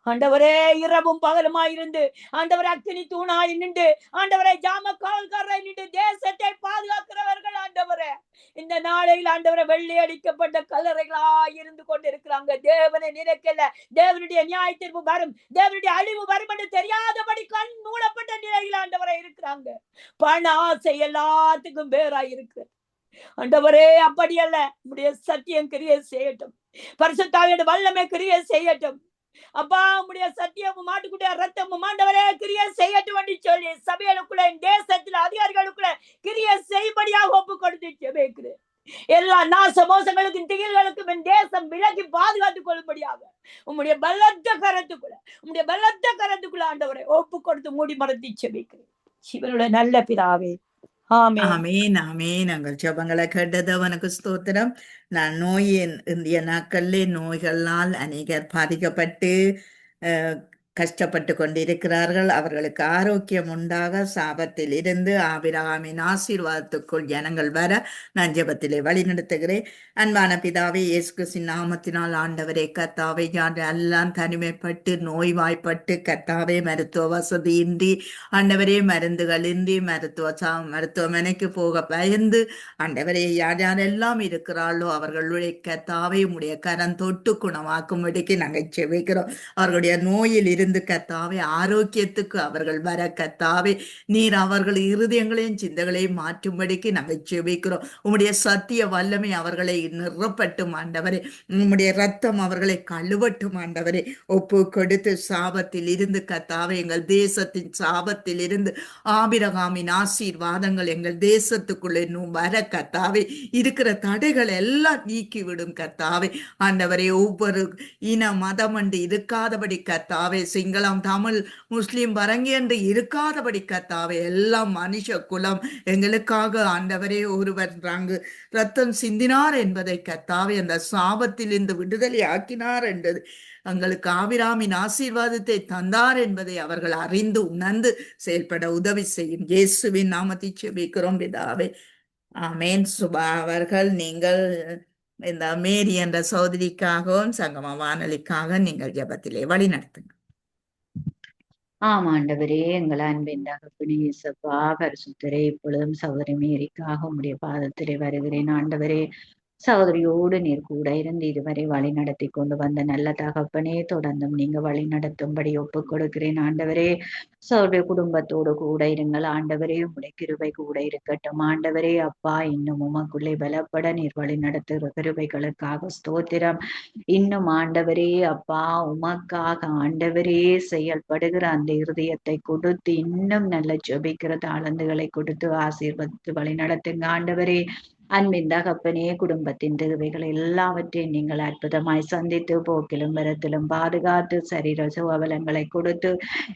ஆண்டவரே, இரவும் பகலுமாயிருந்து ஆண்டவரை அக்கினி தூணாய் நின்று ஆண்டவரை ஜாம காவல்காரரை நின்று தேசத்தை பாதுகாக்கிறவர்கள் ஆண்டவரே. இந்த நாளையில் ஆண்டவரை வெள்ளை அடிக்கப்பட்ட கல்லறைகளாய் இருந்து கொண்டிருக்கிறாங்க. தேவனை நினைக்கல, தேவனுடைய நியாய தீர்ப்பு வரும், தேவனுடைய அழிவு வரும் என்று தெரியாதபடி கண் மூடப்பட்ட நிலையில் ஆண்டவரை இருக்கிறாங்க. பண ஆசை எல்லாத்துக்கும் பேராய் இருக்கு ஆண்டவரே. அப்படி அல்ல, உடைய சத்தியம் கிரியை செய்யட்டும், பரிசுத்தாவியோட வல்லமை கிரியை செய்யட்டும் அப்பா. உடைய சத்தியமும் மாட்டுக்குடைய ரத்தமும் ஆண்டவரே கிரியை செய்யட்டும் என்று சொல்லி சபைகளுக்குள்ள தேசத்தில் அதிகாரிகளுக்குள்ள கிரியை செய்படியாக ஒப்பு கொடுத்து ஜெபிக்கிறேன். எல்லா நாச மோசங்களுக்கும் திகில்களுக்கும் என் தேசம் விலகி பாதுகாத்துக் கொள்ளும்படியாக உம்முடைய பலத்த கரத்துக்குள்ள ஆண்டவரை ஒப்பு கொடுத்து மூடி மறத்தி செபிக்கிறேன். சிவனுடைய நல்ல பிதாவே, ஆமென். ஆமேன் ஆமேன். எங்கள் ஜெபங்களை கேட்டது அவனுக்கு ஸ்தோத்திரம். நான் இந்திய நாட்களிலே நோய்களால் அநேகர் பாதிக்கப்பட்டு அஹ், கஷ்டப்பட்டு கொண்டிருக்கிறார்கள். அவர்களுக்கு ஆரோக்கியம் உண்டாக சாபத்தில் இருந்து ஆபிரகாமின் ஆசீர்வாதத்துக்குள் ஜனங்கள் வர நான் ஜெபத்திலே வழி நடத்துகிறேன். அன்பான பிதாவே, இயேசு கிறிஸ்துவின் நாமத்தினால் ஆண்டவரே கர்த்தாவே, யார் எல்லாம் தனிமைப்பட்டு நோய்வாய்ப்பட்டு கர்த்தாவே மருத்துவ வசதியின்றி ஆண்டவரே மருந்துகளின்றி மருத்துவமனைக்கு போக பயந்து ஆண்டவரே யார் யாரெல்லாம் இருக்கிறார்களோ அவர்களுடைய கர்த்தாவே உம்முடைய கரம் தொட்டு குணமாக்கும்படிக்கு நாங்கள் செபிக்கிறோம். அவர்களுடைய நோயில் இருந்து கர்த்தாவே ஆரோக்கியத்துக்கு அவர்கள் வர கர்த்தாவே நீர் அவர்கள் இருதயங்களையும் சிந்தங்களையும் மாற்றும்படிக்கு நாங்கள் செபிக்கிறோம். உம்முடைய சத்திய வல்லமை அவர்களை நிறப்பட்டும் ஆண்டவரே. உம்முடைய ரத்தம் அவர்களை கழுவட்டும் ஆண்டவரே. ஒப்பு கொடுத்து சாபத்தில் இருந்து கர்த்தாவே எங்கள் தேசத்தின் சாபத்தில் இருந்து ஆபிரகாமின் ஆசீர்வாதங்கள் எங்கள் தேசத்துக்குள்ளே இன்னும் வர கர்த்தாவே இருக்கிற தடைகள் எல்லாம் நீக்கிவிடும் கர்த்தாவே. ஆண்டவரே ஒவ்வொரு இன மதம் என்று இருக்காதபடி கர்த்தாவே, சிங்களம் தமிழ் முஸ்லிம் பரங்கி என்று இருக்காதபடி கர்த்தாவே, எல்லாம் மனுஷ குலம் எங்களுக்காக ஆண்டவரே ஒருவர் அங்கு ரத்தம் சிந்தினார் என்பதை கர்த்தாவே அந்த சாபத்தில் இருந்து விடுதலை ஆக்கினார் என்றது எங்களுக்கு ஆபிராமின் ஆசீர்வாதத்தை தந்தார் என்பதை அவர்கள் அறிந்து உணர்ந்து செயல்பட உதவி செய்யும். இயேசுவின் நாமத்தை செபிக்கிறோம் பிதாவே, ஆமேன். சுபா அவர்கள் நீங்கள் இந்த மேரி என்ற சகோதரிக்காகவும் சங்கம வானொலிக்காக நீங்கள் ஜெபத்திலே வழி நடத்துங்க. ஆமாண்டவரே, எங்கள் அன்பின் தகப்பனே இயேசப்பா, பரிசுத்தரே, இப்பொழுதும் சகோதரி மேரிக்காக உம்முடைய பாதத்திலே வருகிறேன் ஆண்டவரே. சகோதரியோடு நீர் கூட இருந்து இதுவரை வழி நடத்தி கொண்டு வந்த நல்ல தகப்பனே, தொடர்ந்தும் நீங்க வழி நடத்தும்படி ஒப்புக் கொடுக்கிறேன் ஆண்டவரே. சகோதரிய குடும்பத்தோடு கூட இருங்கள் ஆண்டவரே. உம்முடைய கிருபை கூட இருக்கட்டும் ஆண்டவரே. அப்பா, இன்னும் உமக்குள்ளே பலப்பட நீர் வழி நடத்துகிற கிருபைகளுக்காக ஸ்தோத்திரம். இன்னும் ஆண்டவரே அப்பா, உமக்காக ஆண்டவரே செயல்படுகிற அந்த இருதயத்தை கொடுத்து இன்னும் நல்ல ஜெபிக்கிற தாளந்துகளை கொடுத்து ஆசீர்வதித்து வழி நடத்துங்க ஆண்டவரே. அன்பின் தகப்பனே, குடும்பத்தின் தேவைகள் எல்லாவற்றையும் நீங்கள் அற்புதமாய் சந்தித்து போக்கிலும் வரத்திலும் பாதுகாத்து சரீர சுகபலங்களை கொடுத்து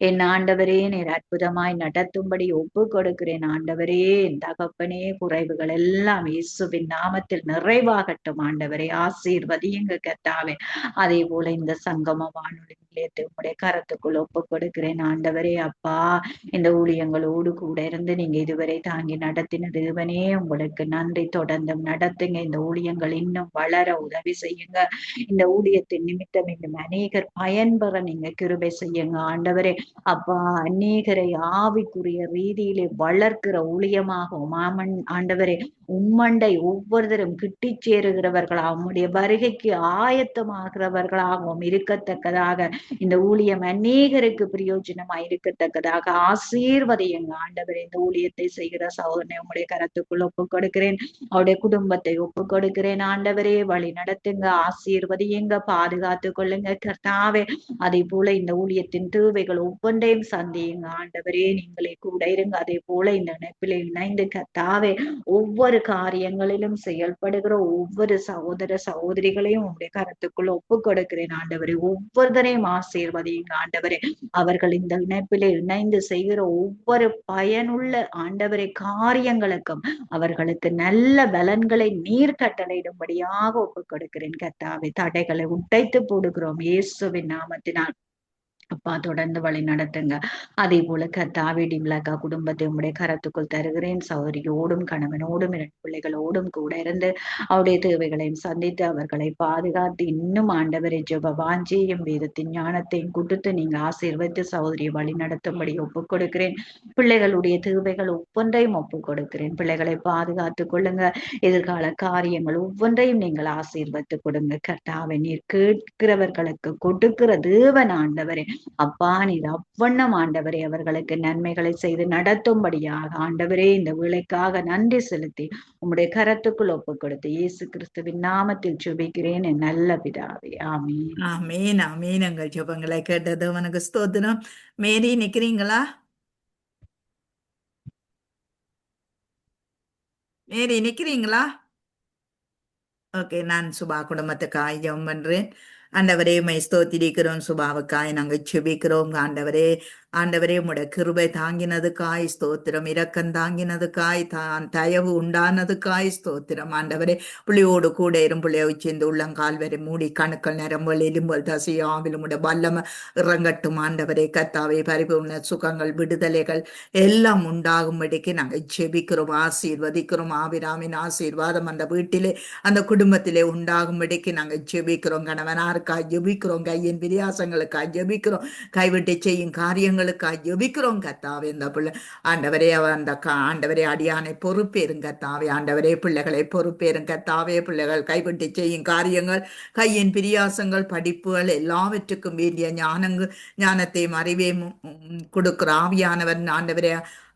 என் ஆண்டவரே நீர் அற்புதமாய் நடத்தும்படி ஒப்பு கொடுக்கிறேன் ஆண்டவரே. என் தகப்பனே, குறைவுகள் எல்லாம் இயேசுவின் நாமத்தில் நிறைவாகட்டும் ஆண்டவரே. ஆசீர்வதியுங்க கர்த்தாவே. அதே போல இந்த சங்கம வானொலி நிலையத்தை உம்முடைய கரத்துக்குள் ஒப்பு கொடுக்கிறேன் ஆண்டவரே. அப்பா, இந்த ஊழியங்களோடு கூட இருந்து நீங்க இதுவரை தாங்கி நடத்தின தேவனே, உங்களுக்கு நன்றி. தொடர்ந்தும் நடத்துங்க. இந்த ஊழியங்கள் இன்னும் வளர உதவி செய்யுங்க. இந்த ஊழியத்தின் நிமித்தம் இன்னும் அநேகர் பயன்பெற நீங்க கிருபை செய்யுங்க ஆண்டவரே. அப்பா, அநேகரை ஆவிக்குரிய ரீதியிலே வளர்க்கிற ஊழியமாகவும் ஆண்டவரே உம்மண்டை ஒவ்வொருத்தரும் கிட்டி சேருகிறவர்களாக உம்முடைய வருகைக்கு ஆயத்தமாகிறவர்களாகவும் இருக்கத்தக்கதாக இந்த ஊழியம் அநேகருக்கு பிரயோஜனமாய் இருக்கத்தக்கதாக ஆசீர்வதியுங்க ஆண்டவரே. இந்த ஊழியத்தை செய்கிற சகோதரனை உம்முடைய கரத்துக்குள் ஒப்புக் கொடுக்கிறேன். அவருடைய குடும்பத்தை ஒப்பு கொடுக்கிறேன் ஆண்டவரே. வழி நடத்துங்க, ஆசீர்வதியுங்க, பாதுகாத்து கொள்ளுங்க கர்த்தாவே. அதே போல இந்த ஊழியத்தின் தேவைகள் ஒவ்வொன்றையும் சந்தியுங்க ஆண்டவரே. நீங்களே கூட இருங்க. அதே போல இந்த இணைப்பில் இணைந்து கர்த்தாவே ஒவ்வொரு காரியங்களிலும் செயல்படுகிற ஒவ்வொரு சகோதர சகோதரிகளையும் உங்களுடைய கருத்துக்குள்ள ஒப்பு கொடுக்கிறேன் ஆண்டவரே. ஒவ்வொருத்தரையும் ஆசீர்வதியுங்க ஆண்டவரே. அவர்கள் இந்த இணைப்பிலே இணைந்து செய்கிற ஒவ்வொரு பயனுள்ள ஆண்டவரை காரியங்களுக்கும் அவர்களுக்கு நல்ல பலன்களை நீர் கட்டளையிடும்படியாக ஒப்புக் கொடுக்கிறேன் கர்த்தாவே. தடைகளை உடைத்து போடுகிறோம் இயேசுவின் நாமத்தினால். அப்பா, தொடர்ந்து வழி நடத்துங்க. அதே போல கர்த்தாவே, டிம்லாக்கா குடும்பத்தை உம்முடைய கரத்துக்குள் தருகிறேன். சகோதரியோடும் கணவனோடும் 2 பிள்ளைகளோடும் கூட இருந்து அவருடைய தேவைகளையும் சந்தித்து அவர்களை பாதுகாத்து இன்னும் ஆண்டவரை ஜெப வாஞ்சையும் வேதத்தின் ஞானத்தையும் கொடுத்து நீங்க ஆசீர்வதித்து சகோதரியை வழி நடத்தும்படி ஒப்புக் கொடுக்கிறேன். பிள்ளைகளுடைய தேவைகள் ஒவ்வொன்றையும் ஒப்புக் கொடுக்கிறேன். பிள்ளைகளை பாதுகாத்துக் கொள்ளுங்க. எதிர்கால காரியங்கள் ஒவ்வொன்றையும் நீங்கள் ஆசீர்வதித்து கொடுங்க கர்த்தாவே. நீர் கேட்கிறவர்களுக்கு கொடுக்கிற தேவன் ஆண்டவரே. அப்பா, நீர் அவ்வண்ணம் ஆண்டவரே அவர்களுக்கு நன்மைகளை செய்து நடத்தும்படியாக ஆண்டவரே இந்த வேளைக்காக நன்றி செலுத்தி உம்முடைய கரத்துக்குள் ஒப்புக் கொடுத்து இயேசு கிறிஸ்துவின் நாமத்தில் ஜெபிக்கிறேன் என் நல்ல பிதாவே. ஆமீன். ஆமேன் ஆமேன். எங்கள் ஜெபங்களை கேட்டது உனக்கு ஸ்தோத்திரம். மேரி நிக்கிறீங்களா? மேரி நிக்கிறீங்களா? ஓகே, நான் சுபா குடும்பத்துக்காய் ஜெபம் பண்றேன். ஆண்டவரே உம்மை ஸ்தோத்திரிக்கிறோம், சுபாவுக்காய் நாங்கள் செபிக்கிறோம். ஆண்டவரே, ஆண்டவரே உம்முடைய கிருபை தாங்கினதுக்காய் ஸ்தோத்திரம், இரக்கம் தாங்கினதுக்காய், தயவு உண்டானதுக்காய் ஸ்தோத்திரம். ஆண்டவரே, புள்ளியோடு கூட இரும்புள்ளைய உச்சிந்து உள்ளங்கால் வரை மூடி கணுக்கள் நரம்புகள் எலும்புகள் தசையாவில் உம்முடைய வல்லம இறங்கட்டும். ஆண்டவரே கர்த்தாவே, பரிபூர்ண சுகங்கள் விடுதலைகள் எல்லாம் உண்டாகும்படிக்கு நாங்கள் செபிக்கிறோம், ஆசீர்வதிக்கிறோம். ஆபிராமின் ஆசீர்வாதம் அந்த வீட்டிலே அந்த குடும்பத்திலே உண்டாகும்படிக்கு நாங்கள் ஜெபிக்கிறோம். கணவனாருக்காய் ஜெபிக்கிறோம், கையின் விரியாசங்களுக்காய் ஜெபிக்கிறோம், கைவிட்டு செய்யும் காரியங்களுக்காய் ஜெபிக்கிறோம். கர்த்தாவே, இந்த பிள்ளை ஆண்டவரே அந்த ஆண்டவரே அடியானை பொறுப்பேறும் கர்த்தாவே. ஆண்டவரே பிள்ளைகளை பொறுப்பேறும் கர்த்தாவே. பிள்ளைகள் கைவிட்டு செய்யும் காரியங்கள், கையின் பிரியாசங்கள், படிப்புகள் எல்லாவற்றுக்கும் வேண்டிய ஞானத்தையும் அறிவையும் கொடுக்கிற ஆவியானவர் ஆண்டவரே,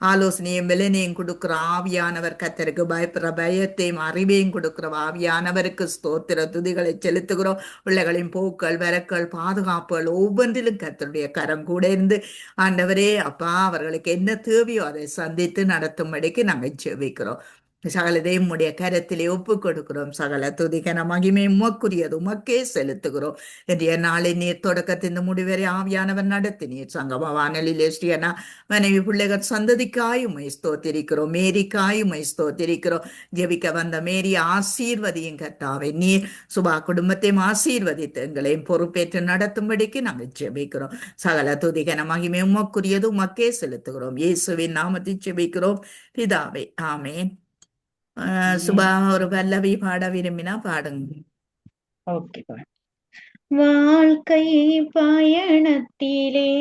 ஆலோசனையும் விலனையும் கொடுக்கிற ஆவியானவர், கர்த்தருக்கு பயப்படுற பயத்தையும் அறிவையும் கொடுக்கிற ஆவியானவருக்கு ஸ்தோத்திர துதிகளை செலுத்துகிறோம். பிள்ளைகளின் போக்கள் வரக்கள் பாதுகாப்புகள் ஒவ்வொன்றிலும் கர்த்தருடைய கரம் கூட இருந்து ஆண்டவரே அப்பா அவர்களுக்கு என்ன தேவையோ அதை சந்தித்து நடத்தும்படிக்கு நாங்கள் ஜெபிக்கிறோம். சகலதையும் உடைய கரத்திலே ஒப்பு கொடுக்கிறோம். சகல துதிகன மகிமை உமக்குரியது, உமக்கே செலுத்துகிறோம். இன்றைய நாளின் நீர் தொடக்கத்தின் முடிவரை ஆவியானவர் நடத்தினீர். சங்கம வானொலியிலே ஸ்ரீயனா மனைவி பிள்ளைகள் சந்ததிக்காய் உம்மை ஸ்தோத்திரிக்கிறோம், மேரிக்காய் உம்மை ஸ்தோத்திரிக்கிறோம். ஜெபிக்க வந்த மேரி ஆசீர்வதியும் கர்த்தாவே. நீர் சுபா குடும்பத்தையும் ஆசீர்வதித்து எங்களையும் பொறுப்பேற்று நடத்தும்படிக்கு நாங்கள் ஜெபிக்கிறோம். சகல துதிகன மகிமை உமக்குரியது, உமக்கே செலுத்துகிறோம். இயேசுவின் நாமத்தில் ஜெபிக்கிறோம் பிதாவே, ஆமேன். சுபா ஒரு பல்லவி பாட விரும்பினா பாடுங்க. ஓகே. வாழ்க்கை பயணத்திலே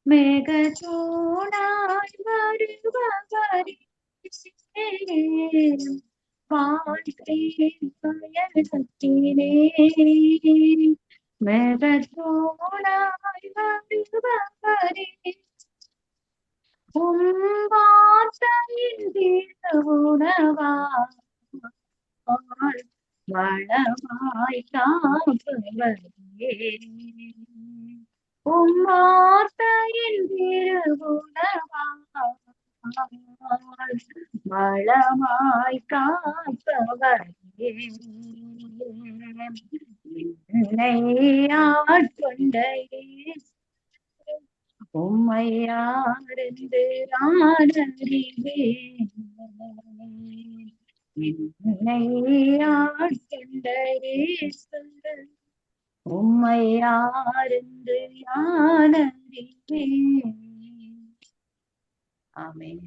மேகத்தூணாய் வருபவரே, வாழ்க்கை பயணத்திலே மேகத்தூணாய் வருபவரே, வார்த்தையின் உணவாய் வளமாய் காப்பவரே, வார்த்தையின் திருவுணவாய் வளமாய் காப்பவரே, என்னை ஆட்கொண்ட உம்மை யாரென்று நான் அறிவேன், என்னை ஆட்கொண்ட இயேசுவே, உம்மை யாரென்று நான் அறிவேன். ஆமென்.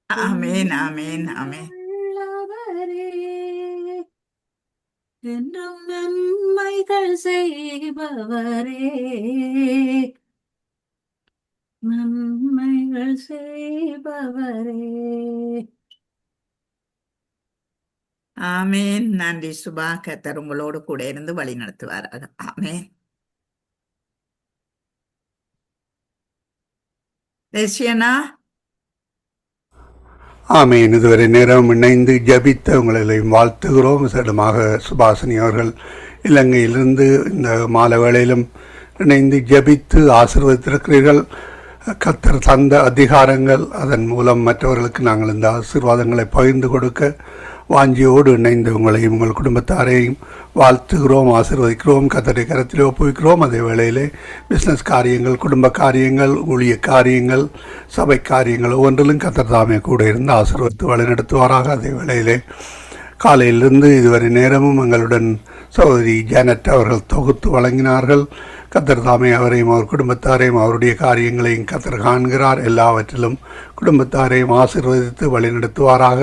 ஆமேன், ஆமேன், ஆமேன். உள்ளவரே, என்றும் நன்மைகள் செய்பவரே, நன்மைகள் செய்பவரே. ஆமேன். நன்றி சுபா. கர்த்தர் உங்களோடு கூட இருந்து வழி நடத்துவாராக. ஆமேன். தேசியனா, ஆமீன். இதுவரை நேரம் இணைந்து ஜபித்த உங்களையும் வாழ்த்துகிறோம். விசேடமாக சுபாசினி அவர்கள் இலங்கையிலிருந்து இந்த மாலை வேளையிலும் இணைந்து ஜபித்து ஆசீர்வதித்திருக்கிறீர்கள். கர்த்தர் தந்த அதிகாரங்கள், அதன் மூலம் மற்றவர்களுக்கு நாங்கள் இந்த ஆசீர்வாதங்களை பகிர்ந்து கொடுக்க வாஞ்சியோடு இணைந்து உங்களையும் உங்கள் குடும்பத்தாரையும் வாழ்த்துகிறோம், ஆசீர்வதிக்கிறோம், கர்த்தருடைய கரத்திலே ஒப்புவிக்கிறோம். அதே வேளையிலே பிஸ்னஸ் காரியங்கள், குடும்ப காரியங்கள், ஊழிய காரியங்கள், சபை காரியங்கள் ஒவ்வொன்றிலும் கர்த்தர் தாமே கூட இருந்து ஆசீர்வதித்து வழிநடத்துவாராக. அதே வேளையிலே காலையிலிருந்து இதுவரை நேரமும் எங்களுடன் சகோதரி ஜானட் அவர்கள் தொகுத்து வழங்கினார்கள். கர்த்தர் தாமே அவரையும் அவர் குடும்பத்தாரையும் அவருடைய காரியங்களையும் கர்த்தர் காண்கிறார். எல்லாவற்றிலும் குடும்பத்தாரையும் ஆசீர்வதித்து வழிநடத்துவாராக.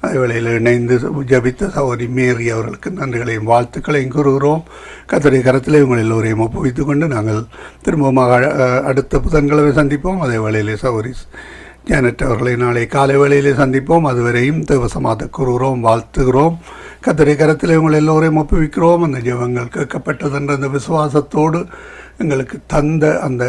அதே வேளையில் இணைந்து ஜபித்த சகோதரி மேரி அவர்களுக்கு நன்றிகளையும் வாழ்த்துக்களையும் கூறுகிறோம். கர்த்தருடைய கரத்திலே உங்கள் எல்லோரையும் ஒப்புவித்துக் கொண்டு நாங்கள் திரும்பமாக அடுத்த புதன்கிழமை சந்திப்போம். அதே வேளையிலே சகோதரி ஜானட் அவர்களை நாளை காலை வேளையிலே சந்திப்போம். அதுவரையும் தேவசமாத கூறுகிறோம், வாழ்த்துகிறோம். கர்த்தருடைய கரத்திலே உங்கள் எல்லோரையும் ஒப்புவிக்கிறோம். அந்த ஜெபங்கள் கேட்கப்பட்டதென்ற அந்த விசுவாசத்தோடு எங்களுக்கு தந்த அந்த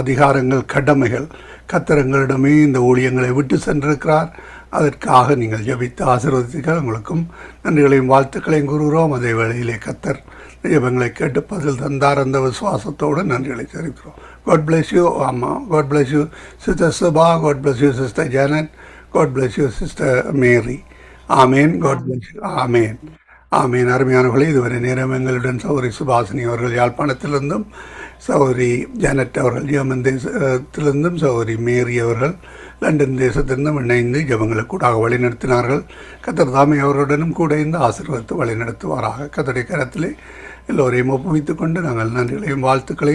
அதிகாரங்கள், கடமைகள், கர்த்தர் எங்களிடமே இந்த ஊழியங்களை விட்டு சென்றிருக்கிறார். அதற்காக நீங்கள் ஜெபித்து ஆசீர்வதிக்க உங்களுக்கும் நன்றிகளையும் வாழ்த்துக்களையும் கூறுகிறோம். அதே வேளையிலே கர்த்தர் ஜெபங்களை கேட்டு பதில் தந்தார். அந்த விசுவாசத்தோடு நன்றிகளை தெரிவிக்கிறோம். God bless you, Amma. God bless you, Sister Subha. God bless you, Sister Janet. God bless you, Sister Mary. ஆமேன். God bless you. ஆமேன். ஆமேன். அருமையானவர்களே, இதுவரை நேரம் எங்களுடன் சௌரி சுபாசினி அவர்கள் யாழ்ப்பாணத்திலிருந்தும், சௌரி ஜானட் அவர்கள் ஜெர்மன் தேசத்திலிருந்தும், சௌரி மேரி அவர்கள் லண்டன் தேசத்திலிருந்தும் இணைந்து ஜபங்களுக்கூடாக வழிநடத்தினார்கள். கத்தர் தாமே அவருடனும் கூட இருந்து ஆசீர்வதித்து வழிநடத்துவாராக. கத்தருடைய கரத்திலே எல்லோரையும் ஒப்புவித்துக் கொண்டு நாங்கள் நன்றிகளையும் வாழ்த்துக்களையும்